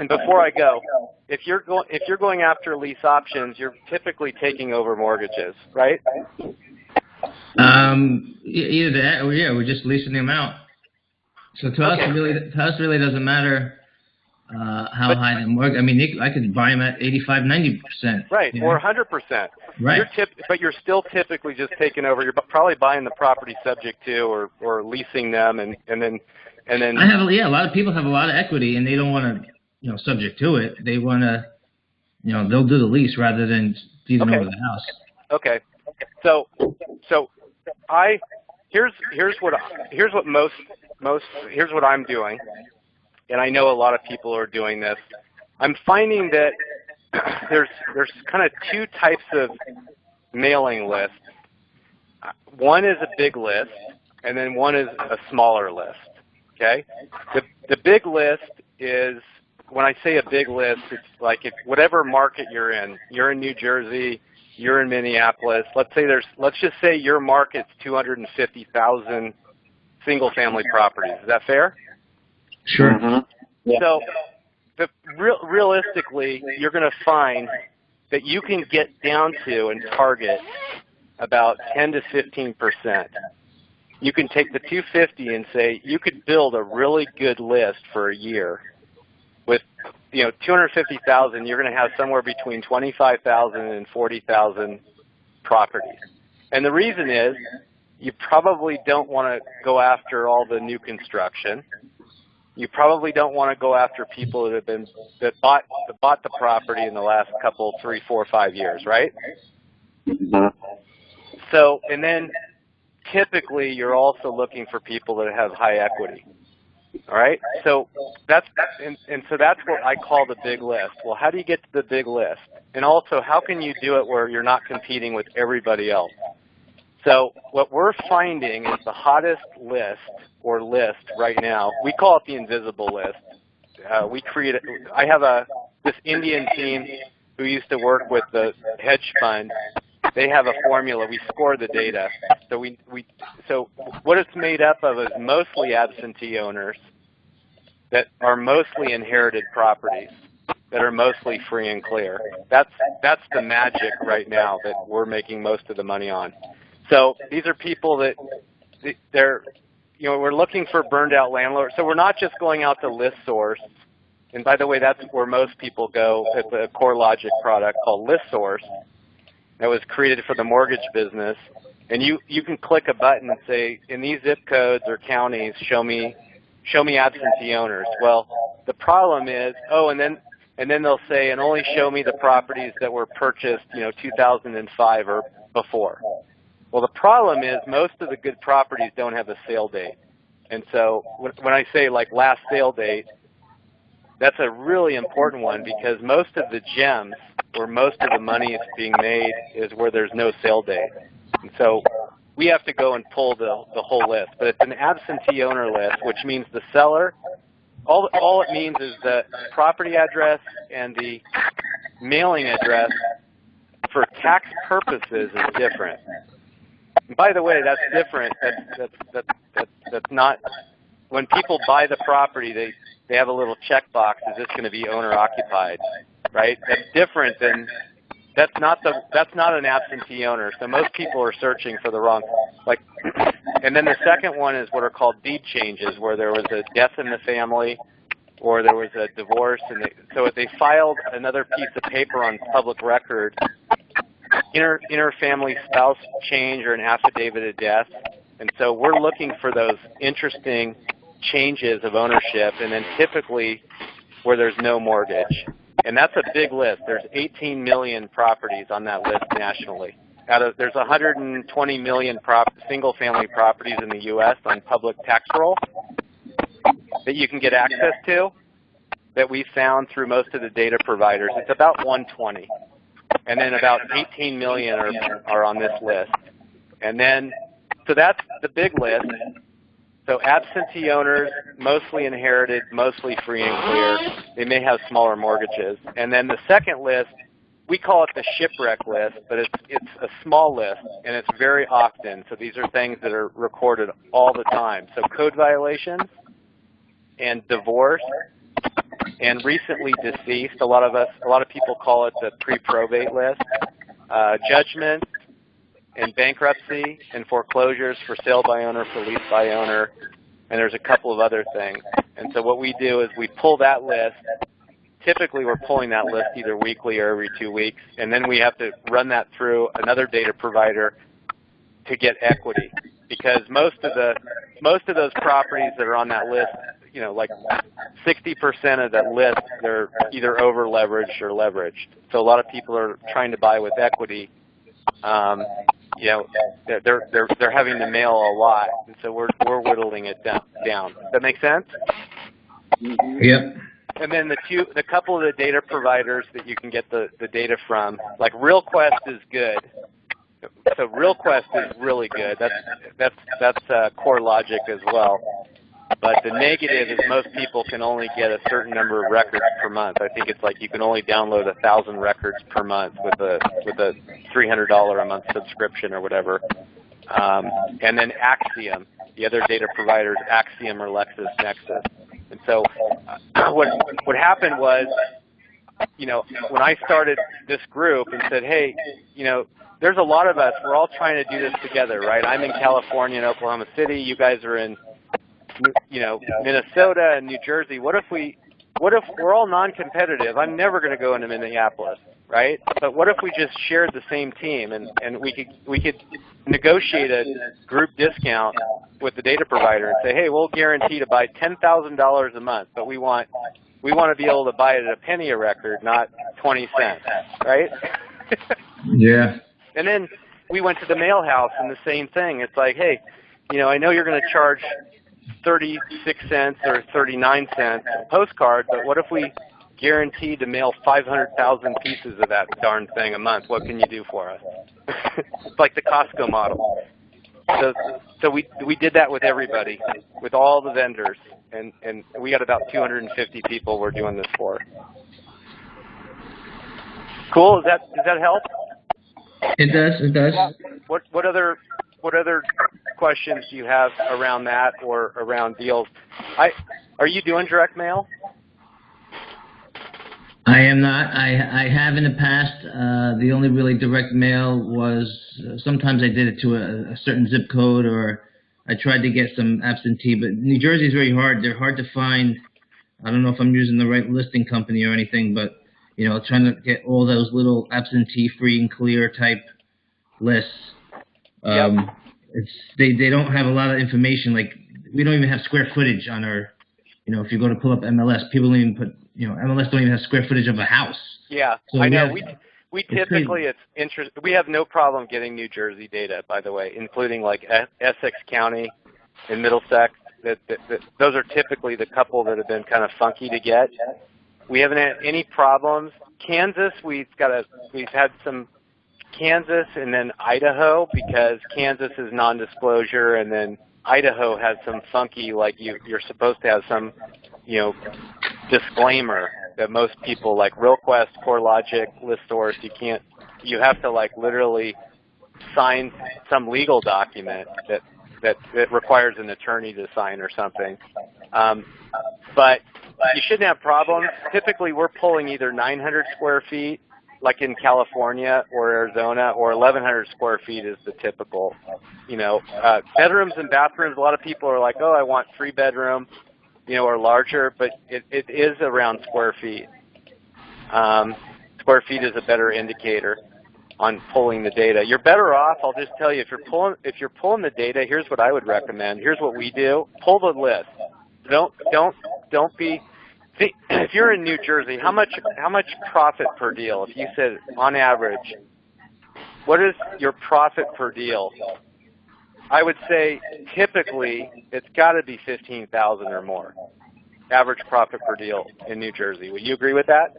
Before I go, if you're going after lease options, you're typically taking over mortgages, right? Either that or we're just leasing them out. So to us, it really doesn't matter how high the mortgage. I mean, I could buy them at 85, 90%. Right, or 100%. Right. But you're still typically just taking over. You're probably buying the property subject to, or leasing them, and then. I have a lot of people have a lot of equity, and they don't want to, subject to it. They want to, they'll do the lease rather than deeding over the house. Okay. So here's what I'm doing, and I know a lot of people are doing this. I'm finding that there's kind of two types of mailing lists. One is a big list, and then one is a smaller list. Okay, the big list is, when I say a big list, it's like if whatever market you're in New Jersey, you're in Minneapolis. Let's just say your market's 250,000 single-family properties. Is that fair? Sure. Mm-hmm. Yeah. So, realistically, you're going to find that you can get down to and target about 10 to 15%. You can take the 250 and say you could build a really good list for a year. With 250,000, you're going to have somewhere between 25,000 and 40,000 properties. And the reason is you probably don't want to go after all the new construction. You probably don't want to go after people that bought the property in the last couple, 3, 4, 5 years, right? Mm-hmm. So, and then typically you're also looking for people that have high equity. All right, so that's what I call the big list. Well, how do you get to the big list? And also, how can you do it where you're not competing with everybody else? So what we're finding is the hottest list right now. We call it the invisible list. I have this Indian team who used to work with the hedge fund. They have a formula. We score the data. So what it's made up of is mostly absentee owners that are mostly inherited properties that are mostly free and clear. That's the magic right now that we're making most of the money on. So these are people that we're looking for burned out landlords. So we're not just going out to ListSource. And by the way, that's where most people go. It's a CoreLogic product called ListSource that was created for the mortgage business. And you can click a button and say, in these zip codes or counties, show me absentee owners. Well, the problem is, and then they'll say, and only show me the properties that were purchased, 2005 or before. Well, the problem is most of the good properties don't have a sale date. And so when I say like last sale date, that's a really important one, because most of the gems where most of the money is being made is where there's no sale date. And so we have to go and pull the whole list. But it's an absentee owner list, which means the seller, all it means is the property address and the mailing address for tax purposes is different. And by the way, that's different. That's not, when people buy the property, they have a little checkbox, is this going to be owner occupied, right? That's different than, that's not an absentee owner. So most people are searching for the wrong, and then the second one is what are called deed changes, where there was a death in the family or there was a divorce, and so if they filed another piece of paper on public record, inter-family spouse change or an affidavit of death. And so we're looking for those interesting changes of ownership, and then typically where there's no mortgage. And that's a big list. There's 18 million properties on that list nationally. There's 120 million single-family properties in the U.S. on public tax roll that you can get access to, that we found through most of the data providers. It's about 120. And then about 18 million are on this list. And then, so that's the big list. So absentee owners, mostly inherited, mostly free and clear. They may have smaller mortgages. And then the second list we call it the shipwreck list, but it's a small list, and it's very often. So these are things that are recorded all the time. So code violations and divorce and recently deceased. A lot of people call it the pre-probate list. Judgment and bankruptcy and foreclosures for sale by owner, for lease by owner, and there's a couple of other things. And so what we do is we pull that list. Typically, we're pulling that list either weekly or every 2 weeks, and then we have to run that through another data provider to get equity, because most of those properties that are on that list, you know, like 60% of that list, they're either over leveraged or leveraged. So a lot of people are trying to buy with equity. You know, they're having to mail a lot, and so we're whittling it down. Does that make sense? Yep. And then the couple of the data providers that you can get the data from, like RealQuest is good. So RealQuest is really good. That's core logic as well. But the negative is most people can only get a certain number of records per month. I think it's like you can only download 1,000 records per month with a $300 a month subscription or whatever. And then Axiom, the other data providers, Axiom or LexisNexis. And so what happened was, you know, when I started this group and said, hey, you know, there's a lot of us. We're all trying to do this together, right? I'm in California and Oklahoma City. You guys are in, you know, Minnesota and New Jersey. What if we're all non-competitive? I'm never going to go into Minneapolis, right? But what if we just shared the same team and we could negotiate a group discount with the data provider and say, hey, we'll guarantee to buy $10,000 a month, but we want to be able to buy it at a penny a record, not 20 cents, right? Yeah. And then we went to the mail house and the same thing. It's like, hey, you know, I know you're going to charge 36 cents or 39 cents a postcard, but what if we guaranteed to mail 500,000 pieces of that darn thing a month? What can you do for us? It's like the Costco model. So we did that with everybody, with all the vendors, and we got about 250 people we're doing this for. Cool. Does that help? It does. It does. What other questions do you have around that or around deals? Are you doing direct mail? I am not. I have in the past. The only really direct mail was sometimes I did it to a certain zip code, or I tried to get some absentee. But New Jersey is very hard. They're hard to find. I don't know if I'm using the right listing company or anything, but you know, trying to get all those little absentee free and clear type lists. Yep. They don't have a lot of information. Like we don't even have square footage on our. You know, if you go to pull up MLS, people don't even put. You know, MLS don't even have square footage of a house. Yeah, so I know. We typically we have no problem getting New Jersey data, by the way, including like Essex County and Middlesex. Those are typically the couple that have been kind of funky to get. We haven't had any problems. Kansas, we've had some Kansas and then Idaho, because Kansas is non-disclosure, and then Idaho has some funky, like you're supposed to have some, you know, disclaimer that most people, like RealQuest, CoreLogic, ListSource, you have to like literally sign some legal document that requires an attorney to sign or something. But you shouldn't have problems. Typically, we're pulling either 900 square feet, like in California or Arizona, or 1,100 square feet is the typical. You know, bedrooms and bathrooms. A lot of people are like, oh, I want 3-bedroom, you know, or larger, but it is around square feet. Square feet is a better indicator on pulling the data. You're better off. I'll just tell you, if you're pulling the data, here's what I would recommend. Here's what we do: pull the list. Don't be. See, if you're in New Jersey, how much profit per deal? If you said on average, what is your profit per deal? I would say typically it's got to be $15,000 or more. Average profit per deal in New Jersey. Would you agree with that?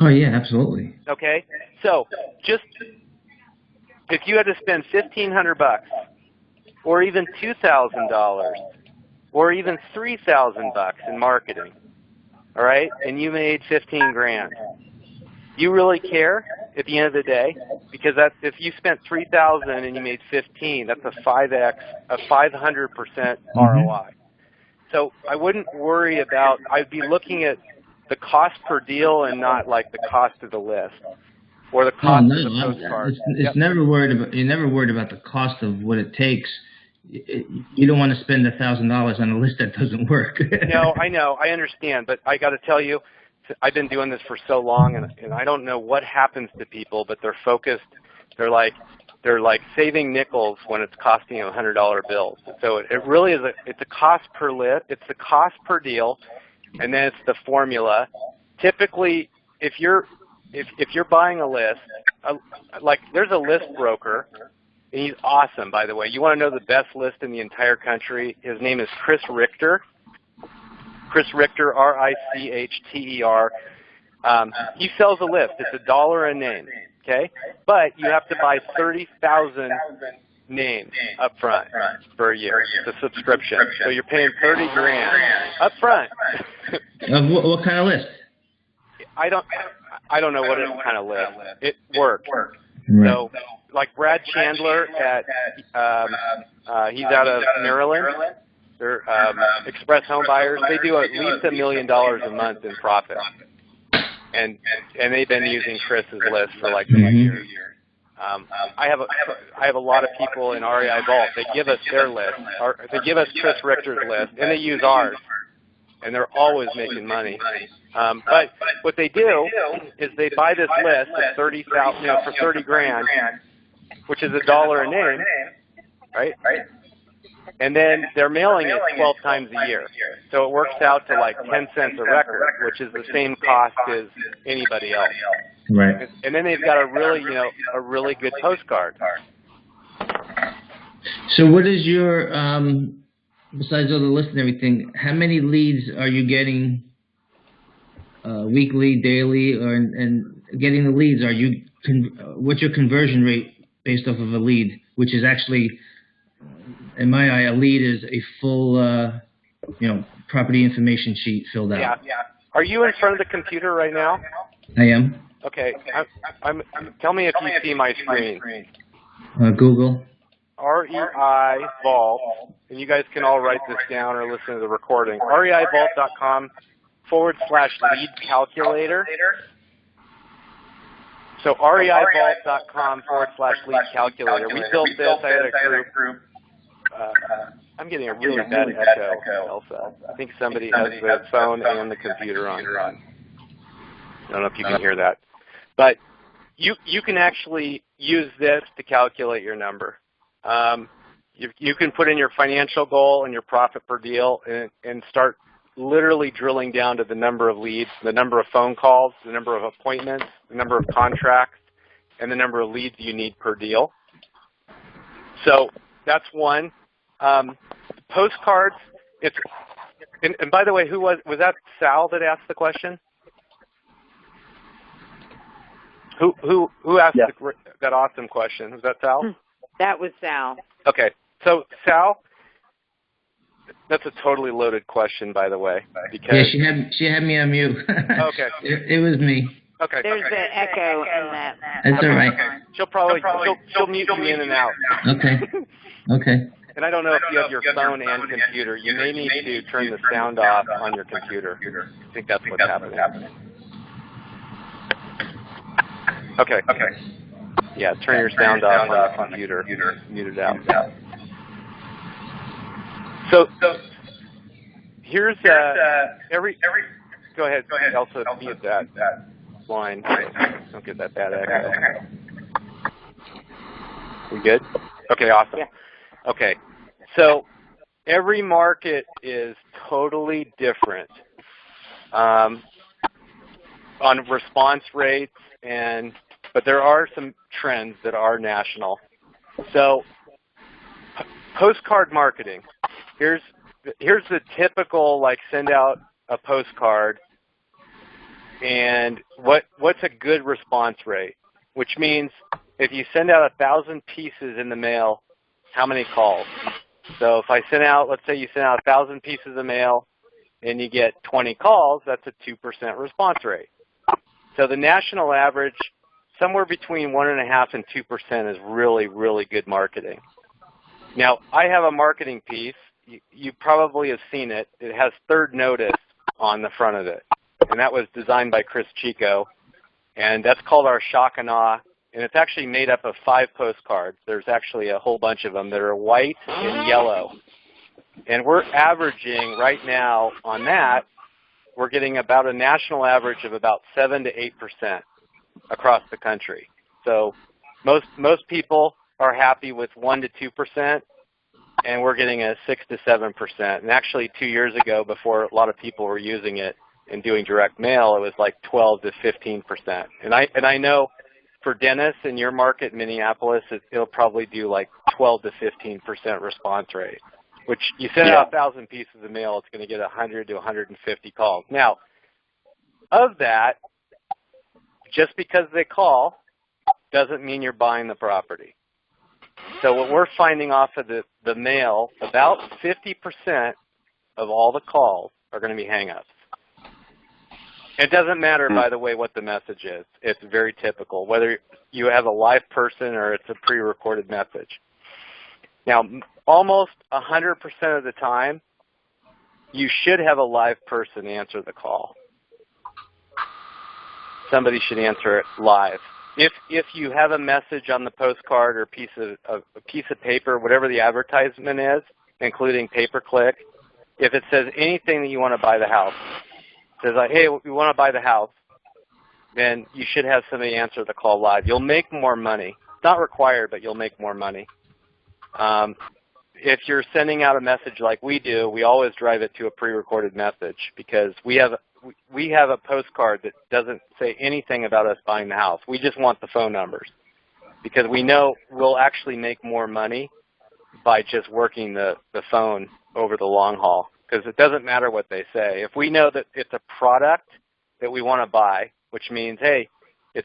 Oh yeah, absolutely. Okay, so just if you had to spend $1,500, or even $2,000, or even $3,000 in marketing, all right, and you made 15 grand, you really care? at the end of the day, because if you spent 3,000 and you made 15, that's a 5x, a 500% ROI. So I wouldn't worry about. I'd be looking at the cost per deal and not like the cost of the list or the cost of the postcard. It's never worried about. You're never worried about the cost of what it takes. You don't want to spend $1,000 on a list that doesn't work. No, I know, I understand, but I got to tell you, I've been doing this for so long, and I don't know what happens to people, but they're focused. They're like saving nickels when it's costing them $100 bills. So it really is it's a cost per list. It's the cost per deal, and then it's the formula. Typically, if you're buying a list, like there's a list broker. And he's awesome, by the way. You want to know the best list in the entire country? His name is Chris Richter. Chris Richter, R-I-C-H-T-E-R. He sells a list. It's $1 a name, okay? But you have to buy 30,000 names up front for a year. It's a subscription. So you're paying $30,000 up front. What kind of list? I don't know what kind of list. It worked. Right. So, like Brad Chandler he's out of Maryland. They're express home buyers. They do at least $1 million a month in profit, and they've been using Chris's list for like 2 years. I have a lot of people in REI Vault. They give us their list, or they give us Chris Richter's list, and they use ours, and they're always making money. But what they do is they buy this list at for $30,000, which is $1 a name, right? And then they're mailing it 12 times a year. So it works out to like 10 cents a record, which is the same cost as anybody else. Right. And then they've got a really good postcard. So what is your besides all the list and everything, how many leads are you getting weekly, daily, and getting the leads? Are you what's your conversion rate based off of a lead, which is actually, in my eye, a lead is a full, property information sheet filled out. Yeah. Are you in front of the computer right now? I am. Okay. Tell me if you see my screen. Google. REI Vault, and you guys can all write this down or listen to the recording. REIVault.com/lead calculator. So REIVault.com/lead calculator. We built this. I had a group. I'm getting a really bad echo, Elsa. I think somebody has the phone and the computer on. I don't know if you can hear that. But you can actually use this to calculate your number. You can put in your financial goal and your profit per deal and start literally drilling down to the number of leads, the number of phone calls, the number of appointments, the number of contracts, and the number of leads you need per deal. So that's one. Postcards, and by the way, who was that Sal that asked the question? Who asked that awesome question? Was that Sal? That was Sal. Okay. So, Sal, that's a totally loaded question, by the way. Because she had me on mute. Okay. It was me. Okay. There's an echo in that. That's all right. She'll mute you in and out. Okay. And I don't know if you have your phone and computer. You may need to turn the sound off on your computer. I think that's what's happening. Okay. Yeah, turn your sound off on the computer. Mute it out. So here's Go ahead, Elsa. Mute that line. Don't get that bad echo. We good? Okay, awesome. Yeah. Okay, so every market is totally different on response rates, but there are some trends that are national. So postcard marketing. Here's the typical, like, send out a postcard, and what's a good response rate? Which means if you send out 1,000 pieces in the mail, how many calls? So if I send out, let's say you send out 1,000 pieces of mail and you get 20 calls, that's a 2% response rate. So the national average, somewhere between 1.5% and 2% is really, really good marketing. Now, I have a marketing piece. You probably have seen it. It has third notice on the front of it, and that was designed by Chris Chico, and that's called our Shock and Awe, and it's actually made up of 5 postcards. There's actually a whole bunch of them that are white and yellow, and we're averaging right now on that, we're getting about a national average of about 7 to 8% across the country. So most people are happy with 1 to 2%, and we're getting a 6 to 7%. And actually 2 years ago, before a lot of people were using it and doing direct mail, it was like 12 to 15%. And I know for Dennis in your market in Minneapolis, it'll probably do like 12 to 15% response rate, which you send out 1,000 pieces of mail, it's going to get 100 to 150 calls. Now, of that, just because they call doesn't mean you're buying the property. So what we're finding off of the mail, about 50% of all the calls are going to be hang-ups. It doesn't matter, by the way, what the message is. It's very typical, whether you have a live person or it's a pre-recorded message. Now, almost 100% of the time, you should have a live person answer the call. Somebody should answer it live. If you have a message on the postcard or a piece of paper, whatever the advertisement is, including pay-per-click, if it says anything that you want to buy the house, says like, hey, we want to buy the house, then you should have somebody answer the call live. You'll make more money. It's not required, but you'll make more money. If you're sending out a message like we do, we always drive it to a pre-recorded message because we have a postcard that doesn't say anything about us buying the house. We just want the phone numbers because we know we'll actually make more money by just working the phone over the long haul because it doesn't matter what they say. If we know that it's a product that we want to buy, which means, hey, this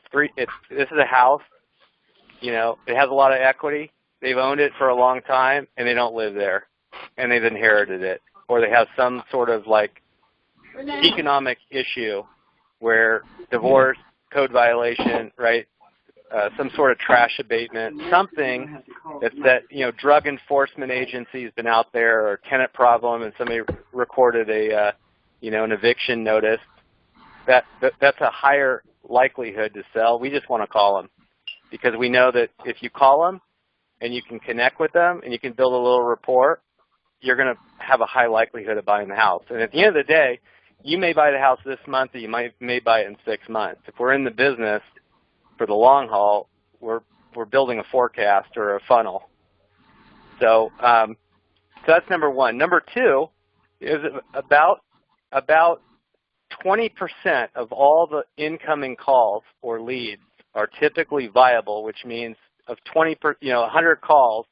is a house, you know, it has a lot of equity, they've owned it for a long time, and they don't live there, and they've inherited it, or they have some sort of like economic issue where divorce, code violation, right, some sort of trash abatement, something that you know, drug enforcement agency has been out there, or tenant problem, and somebody recorded a an eviction notice. That's a higher likelihood to sell. We just want to call them because we know that if you call them and you can connect with them and you can build a little rapport, you're going to have a high likelihood of buying the house. And at the end of the day, you may buy the house this month, or you may buy it in 6 months. If we're in the business for the long haul, we're building a forecast or a funnel. So that's number one. Number two is about 20% of all the incoming calls or leads are typically viable, which means of 100 calls,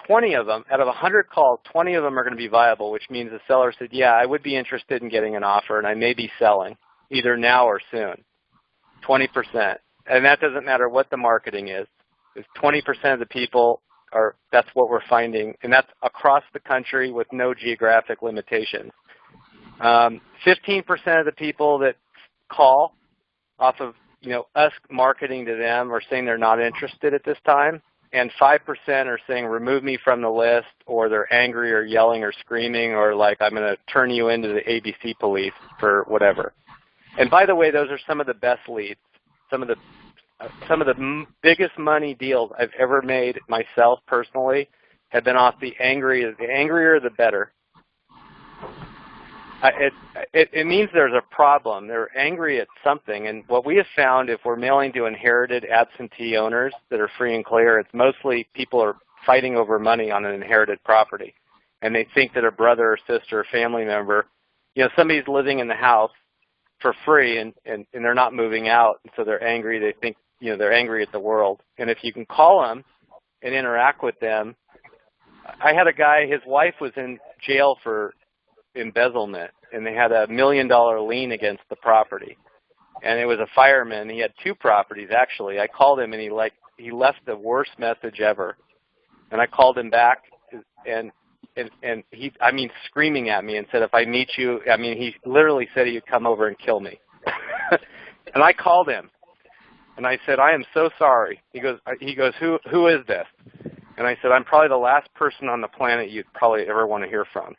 20 of them, out of 100 calls, 20 of them are going to be viable, which means the seller said, yeah, I would be interested in getting an offer, and I may be selling, either now or soon. 20%. And that doesn't matter what the marketing is. It's 20% of the people that's what we're finding, and that's across the country with no geographic limitations. 15% of the people that call off of us marketing to them are saying they're not interested at this time, and 5% are saying remove me from the list, or they're angry or yelling or screaming, or like I'm going to turn you into the ABC police for whatever. And by the way, those are some of the best leads. Some of the biggest money deals I've ever made myself personally have been off the angrier the better. It means there's a problem. They're angry at something. And what we have found, if we're mailing to inherited absentee owners that are free and clear, it's mostly people are fighting over money on an inherited property. And they think that a brother or sister or family member, somebody's living in the house for free and they're not moving out. And so they're angry. They think, they're angry at the world. And if you can call them and interact with them, I had a guy, his wife was in jail for embezzlement, and they had $1 million lien against the property, and it was a fireman. He had 2 properties actually. I called him, and he left the worst message ever, and I called him back, and he, screaming at me and said, if I meet you, he literally said he would come over and kill me. And I called him, And I said, I am so sorry. He goes, who is this? And I said, I'm probably the last person on the planet you'd probably ever want to hear from.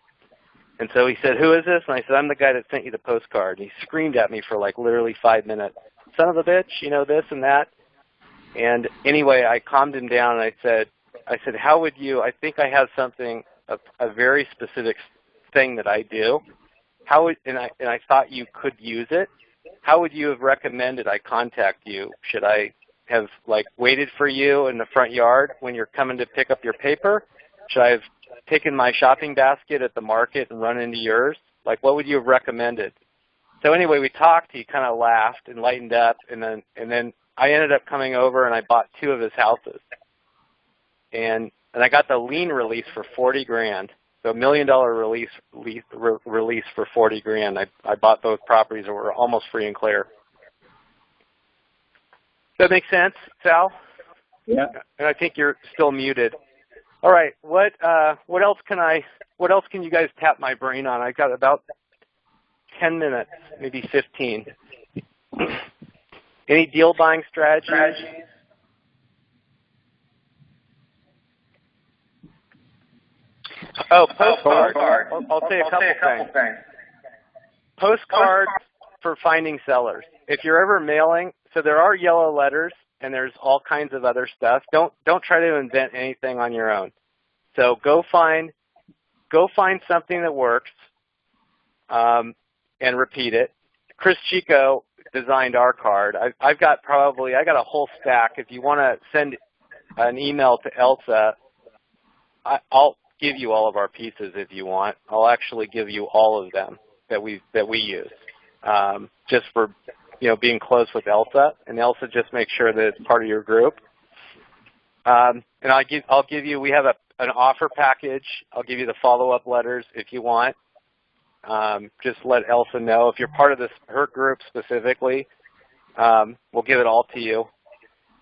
And so he said, who is this? And I said, I'm the guy that sent you the postcard. And he screamed at me for like literally 5 minutes. Son of a bitch, you know, this and that. And anyway, I calmed him down and I said, how would you, I think I have something, a very specific thing that I do. And I thought you could use it. How would you have recommended I contact you? Should I have like waited for you in the front yard when you're coming to pick up your paper? Should I have taken my shopping basket at the market and run into yours? Like, what would you have recommended? So anyway, we talked. He kind of laughed and lightened up, and then I ended up coming over and I bought 2 of his houses, and I got the lien release for $40,000. So $1 million release for $40,000. I bought those properties that were almost free and clear. Does that make sense, Sal? Yeah. And I think you're still muted. All right. What else can you guys tap my brain on? I've got about 10 minutes, maybe 15. Any deal buying strategies? Oh, postcards. I'll say a couple things. Postcards for finding sellers. If you're ever mailing, so there are yellow letters and there's all kinds of other stuff. Don't try to invent anything on your own. So go find something that works and repeat it. Chris Chico designed our card. I've got a whole stack. If you want to send an email to Elsa, I'll give you all of our pieces if you want. I'll actually give you all of them that we use, just for being close with Elsa, and Elsa just makes sure that it's part of your group. And I'll give you. We have an offer package. I'll give you the follow-up letters if you want. Just let Elsa know if you're part of her group specifically. We'll give it all to you,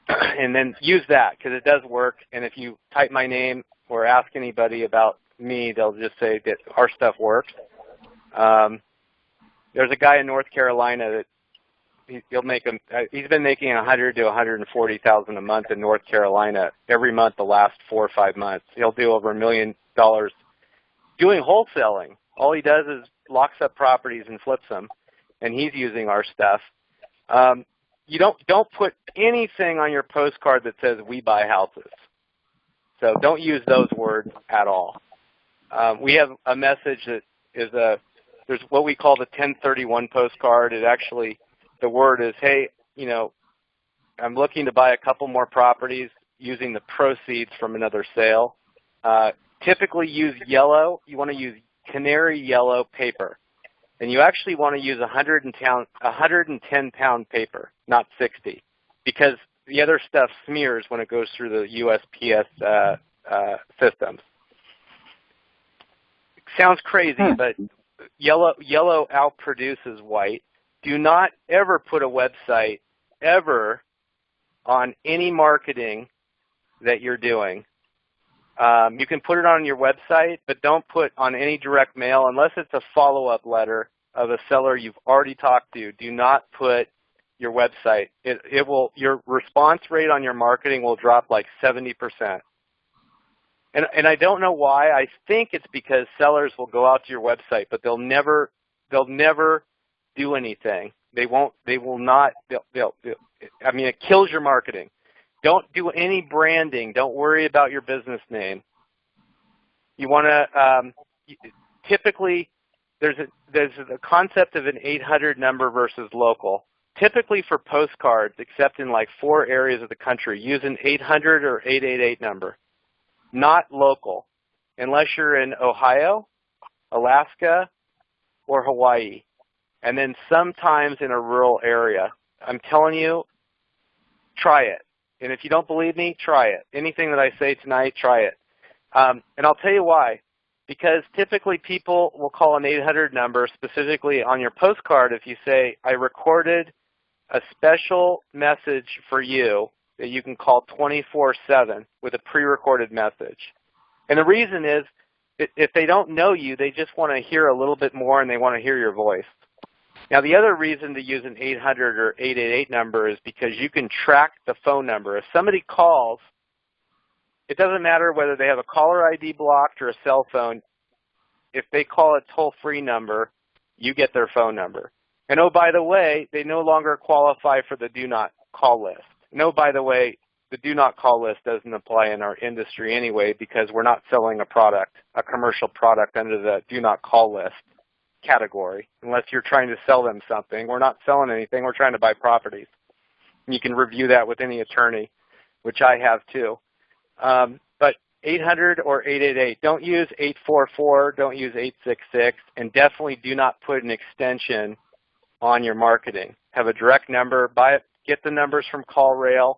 and then use that because it does work. And if you type my name or ask anybody about me, they'll just say that our stuff works. There's a guy in North Carolina that he's been making $100,000 to $140,000 a month in North Carolina every month the last 4 or 5 months. He'll do over $1 million doing wholesaling. All he does is locks up properties and flips them, and he's using our stuff. You don't put anything on your postcard that says "we buy houses." So don't use those words at all. We have a message that is there's what we call the 1031 postcard. It actually, the word is, hey, I'm looking to buy a couple more properties using the proceeds from another sale. Typically use yellow. You want to use canary yellow paper. And you actually want to use 110-pound paper, not 60, because the other stuff smears when it goes through the USPS systems. Sounds crazy, but yellow outproduces white. Do not ever put a website ever on any marketing that you're doing. You can put it on your website, but don't put on any direct mail unless it's a follow-up letter of a seller you've already talked to. Do not put your website. Your response rate on your marketing will drop like 70%. And I don't know why. I think it's because sellers will go out to your website, but they'll never do anything. They will not. I mean, it kills your marketing. Don't do any branding. Don't worry about your business name. You want to typically there's a concept of an 800 number versus local. Typically for postcards, except in like 4 areas of the country, use an 800 or 888 number, not local, unless you're in Ohio, Alaska, or Hawaii, and then sometimes in a rural area. I'm telling you, try it. And if you don't believe me, try it. Anything that I say tonight, try it. And I'll tell you why. Because typically people will call an 800 number specifically on your postcard if you say, I recorded a special message for you that you can call 24/7 with a pre-recorded message. And the reason is if they don't know you, they just want to hear a little bit more and they want to hear your voice. Now, the other reason to use an 800 or 888 number is because you can track the phone number. If somebody calls, it doesn't matter whether they have a caller ID blocked or a cell phone. If they call a toll-free number, you get their phone number. And oh, by the way, they no longer qualify for the do not call list. And oh, by the way, the do not call list doesn't apply in our industry anyway because we're not selling a product, a commercial product under the do not call list category. Unless you're trying to sell them something. We're not selling anything. We're trying to buy properties. And you can review that with any attorney, which I have too. But 800 or 888, don't use 844, don't use 866, and definitely do not put an extension on your marketing. Have a direct number, buy it, get the numbers from CallRail.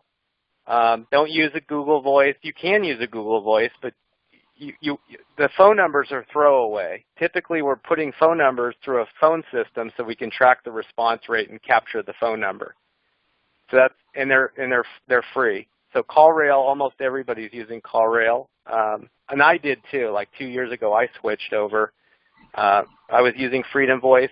Don't use a Google Voice. You can use a Google Voice, but the phone numbers are throwaway. Typically, we're putting phone numbers through a phone system so we can track the response rate and capture the phone number. So that's and they're free. So CallRail, almost everybody's using CallRail, and I did too. Like 2 years ago, I switched over. I was using Freedom Voice.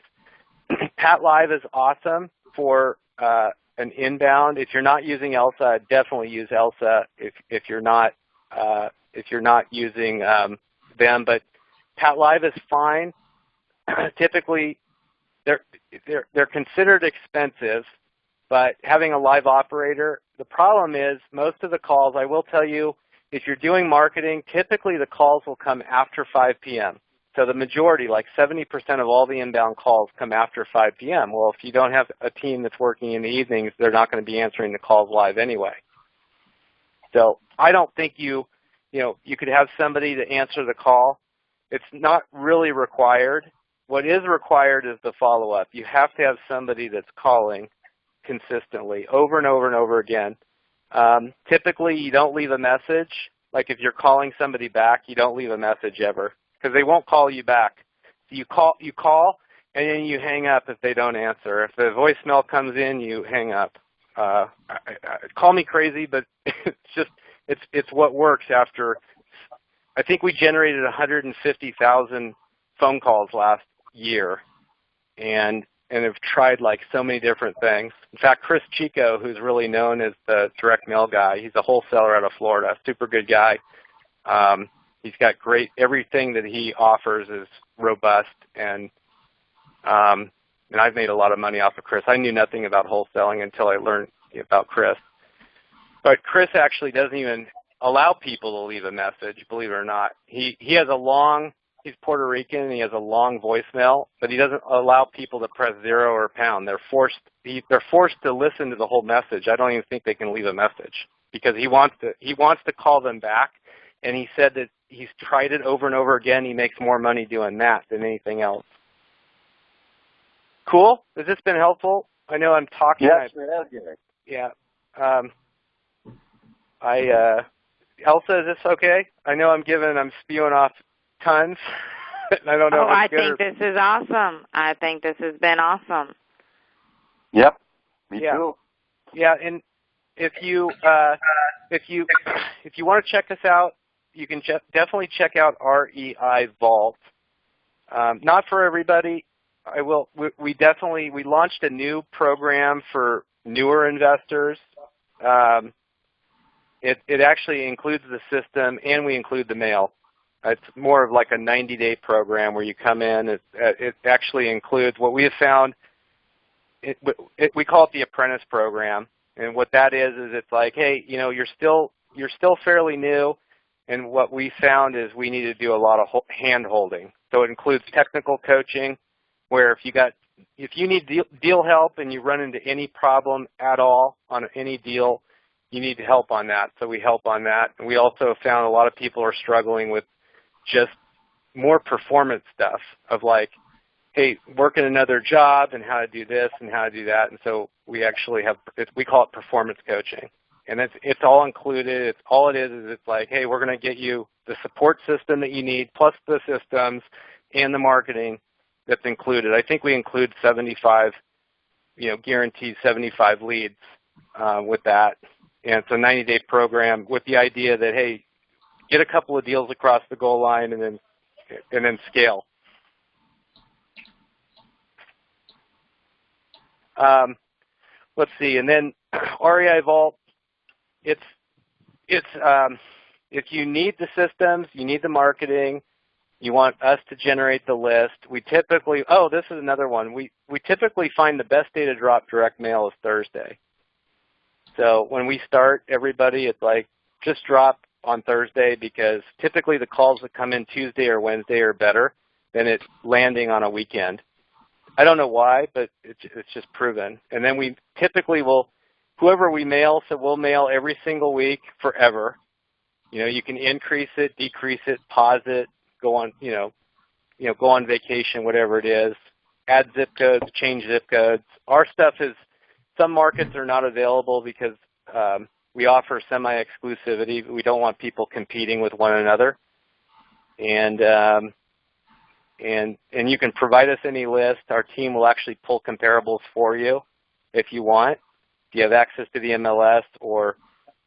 Pat Live is awesome for an inbound. If you're not using ELSA, definitely use ELSA. If you're not using them, but Pat Live is fine. Typically, they're considered expensive, but having a live operator, the problem is most of the calls, I will tell you, if you're doing marketing, typically the calls will come after 5 p.m. So the majority, like 70% of all the inbound calls come after 5 p.m. Well, if you don't have a team that's working in the evenings, they're not going to be answering the calls live anyway. So I don't think you could have somebody to answer the call. It's not really required. What is required is the follow-up. You have to have somebody that's calling consistently over and over and over again. Typically, you don't leave a message. Like if you're calling somebody back, you don't leave a message ever because they won't call you back. So you call, and then you hang up if they don't answer. If the voicemail comes in, you hang up. Call me crazy, but it's what works after. I think we generated 150,000 phone calls last year, and have tried like so many different things. In fact, Chris Chico, who's really known as the direct mail guy, he's a wholesaler out of Florida, super good guy. He's got great, everything that he offers is robust, and I've made a lot of money off of Chris. I knew nothing about wholesaling until I learned about Chris. But Chris actually doesn't even allow people to leave a message, believe it or not. He has he's Puerto Rican, and he has a long voicemail, but he doesn't allow people to press 0 or pound. They're forced to listen to the whole message. I don't even think they can leave a message because he wants to call them back, and he said that he's tried it over and over again. He makes more money doing that than anything else. Cool? Has this been helpful? I know I'm talking. Yes, it has, Gary. Yeah. Elsa, is this okay? I know I'm spewing off tons. I don't know. Oh, I think this is awesome. I think this has been awesome. Yep, me too. Yeah, and if you want to check us out, you can definitely check out REI Vault. Not for everybody. We launched a new program for newer investors. It actually includes the system, and we include the mail. It's more of like a 90-day program where you come in. It actually includes what we have found. We call it the apprentice program, and what that is it's like, hey, you're still fairly new, and what we found is we need to do a lot of hand-holding. So it includes technical coaching, where if you need deal help and you run into any problem at all on any deal, you need help on that. So we help on that. And we also found a lot of people are struggling with just more performance stuff of like, hey, working another job and how to do this and how to do that. And so we actually we call it performance coaching. And it's all included. All it is it's like, hey, we're going to get you the support system that you need plus the systems and the marketing that's included. I think we include 75, guaranteed 75 leads with that. And it's a 90-day program with the idea that, hey, get a couple of deals across the goal line and then scale. Let's see, and then REI Vault, if you need the systems, you need the marketing, you want us to generate the list, we typically, oh, this is another one. We typically find the best day to drop direct mail is Thursday. So when we start, everybody, it's like, just drop on Thursday, because typically the calls that come in Tuesday or Wednesday are better than it landing on a weekend. I don't know why, but it's just proven. And then we typically will, whoever we mail, so we'll mail every single week forever. You know, you can increase it, decrease it, pause it, go on, go on vacation, whatever it is. Add zip codes, change zip codes. Our stuff is, some markets are not available because we offer semi-exclusivity. We don't want people competing with one another. And you can provide us any list. Our team will actually pull comparables for you if you want. If you have access to the MLS, or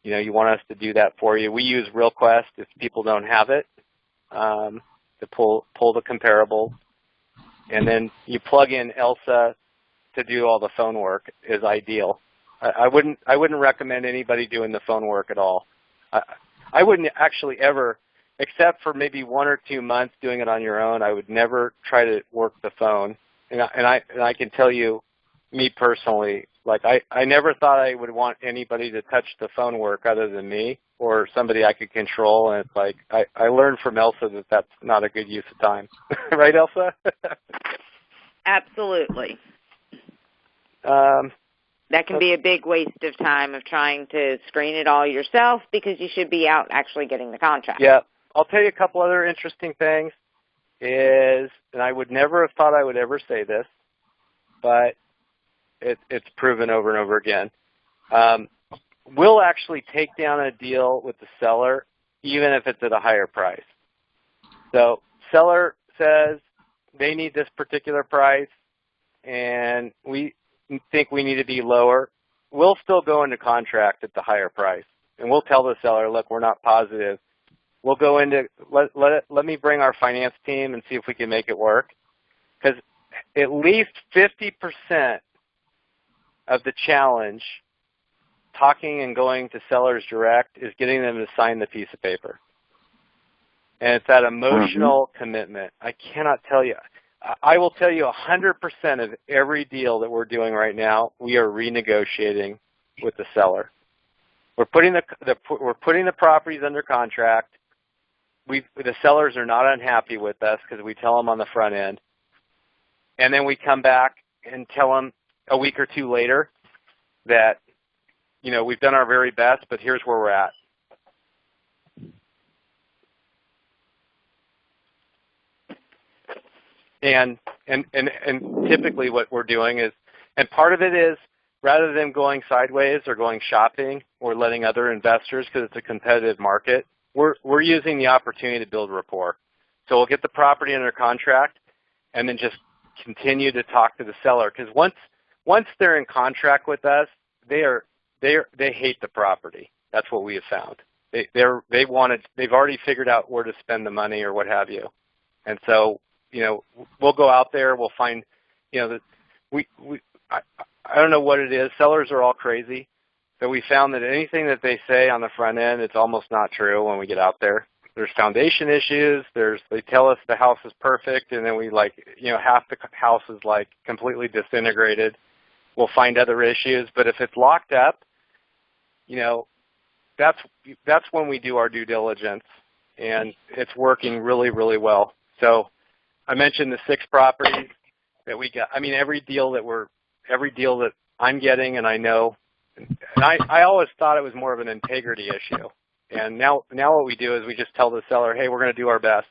you want us to do that for you. We use RealQuest if people don't have it to pull the comparables. And then you plug in Elsa to do all the phone work is ideal. I wouldn't recommend anybody doing the phone work at all. I wouldn't actually ever, except for maybe 1 or 2 months doing it on your own, I would never try to work the phone. And I can tell you, me personally, like I never thought I would want anybody to touch the phone work other than me or somebody I could control. And it's like I learned from Elsa that that's not a good use of time. Right, Elsa? Absolutely. That can be a big waste of time of trying to screen it all yourself, because you should be out actually getting the contract. Yeah. I'll tell you a couple other interesting things is, and I would never have thought I would ever say this, but it's proven over and over again. We'll actually take down a deal with the seller even if it's at a higher price. So seller says they need this particular price and we think we need to be lower. We'll still go into contract at the higher price. And we'll tell the seller, look, we're not positive. We'll go into, let me bring our finance team and see if we can make it work. Because at least 50% of the challenge, talking and going to sellers direct, is getting them to sign the piece of paper. And it's that emotional commitment. I cannot tell you. I will tell you 100% of every deal that we're doing right now, we are renegotiating with the seller. We're putting the properties under contract. The sellers are not unhappy with us because we tell them on the front end. And then we come back and tell them a week or two later that, we've done our very best, but here's where we're at. And typically what we're doing is, and part of it is, rather than going sideways or going shopping or letting other investors, because it's a competitive market, we're using the opportunity to build rapport. So we'll get the property under contract and then just continue to talk to the seller. Because once they're in contract with us, they hate the property. That's what we have found. They've already figured out where to spend the money or what have you. And so, we'll go out there, we'll find, I don't know what it is. Sellers are all crazy. But we found that anything that they say on the front end, it's almost not true when we get out there. There's foundation issues. They tell us the house is perfect, and then half the house is completely disintegrated. We'll find other issues. But if it's locked up, that's when we do our due diligence, and it's working really, really well. So I mentioned the 6 properties that we got. I mean, every deal that I'm getting, and I know. And I always thought it was more of an integrity issue. And now what we do is we just tell the seller, hey, we're going to do our best.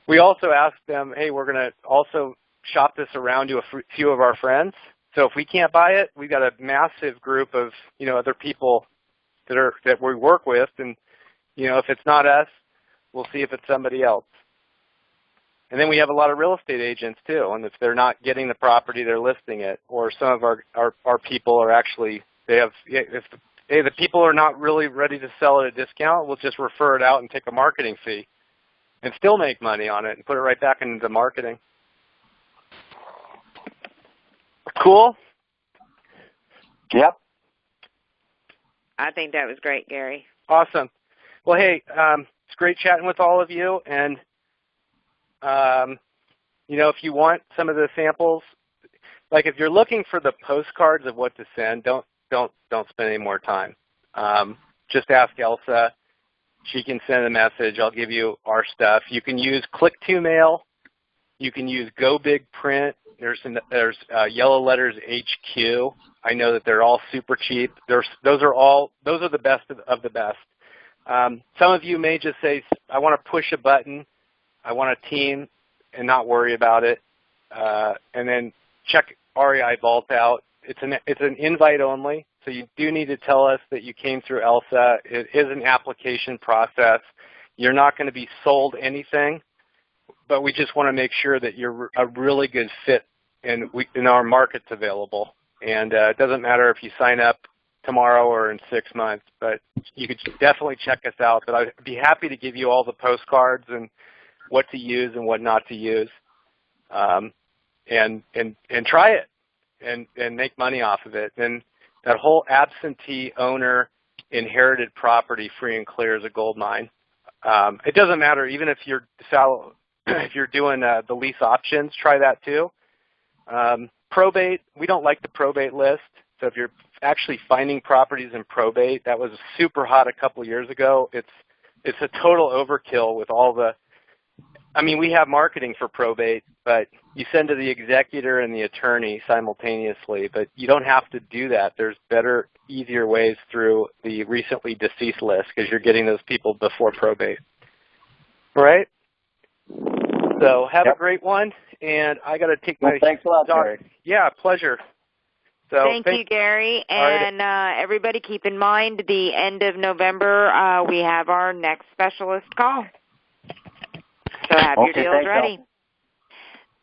We also ask them, hey, we're going to also shop this around to a few of our friends. So if we can't buy it, we've got a massive group of other people that we work with. And if it's not us, we'll see if it's somebody else. And then we have a lot of real estate agents too, and if they're not getting the property, they're listing it. Or some of our people are actually, if the people are not really ready to sell at a discount, we'll just refer it out and take a marketing fee and still make money on it and put it right back into marketing. Cool? Yep. I think that was great, Gary. Awesome. Well, hey, it's great chatting with all of you. And, if you want some of the samples, like if you're looking for the postcards of what to send, don't spend any more time. Just ask Elsa. She can send a message. I'll give you our stuff. You can use Click-to-Mail. You can use Go Big Print. There's Yellow Letters HQ. I know that they're all super cheap. Those are the best of the best. Some of you may just say, I want to push a button. I want a team and not worry about it. And then check REI Vault out. It's an invite only, so you do need to tell us that you came through Elsa. It is an application process. You're not going to be sold anything, but we just want to make sure that you're a really good fit and our market's available. And it doesn't matter if you sign up tomorrow or in 6 months, but you could definitely check us out. But I'd be happy to give you all the postcards and what to use and what not to use, and try it and make money off of it. And that whole absentee owner inherited property free and clear is a gold mine. It doesn't matter, even if you're doing the lease options, try that too. Probate, we don't like the probate list. So if you're actually finding properties in probate, that was super hot a couple years ago. It's a total overkill with all the, we have marketing for probate, but you send to the executor and the attorney simultaneously, but you don't have to do that. There's better, easier ways through the recently deceased list because you're getting those people before probate. All right? So have a great one, and I got to take my thanks a lot, dog. Gary. Yeah, pleasure. So Thank you, Gary. And everybody keep in mind, the end of November, we have our next specialist call. So have your deals ready.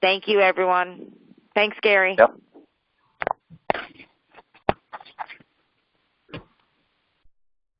Thank you, everyone. Thanks, Gary. Yep.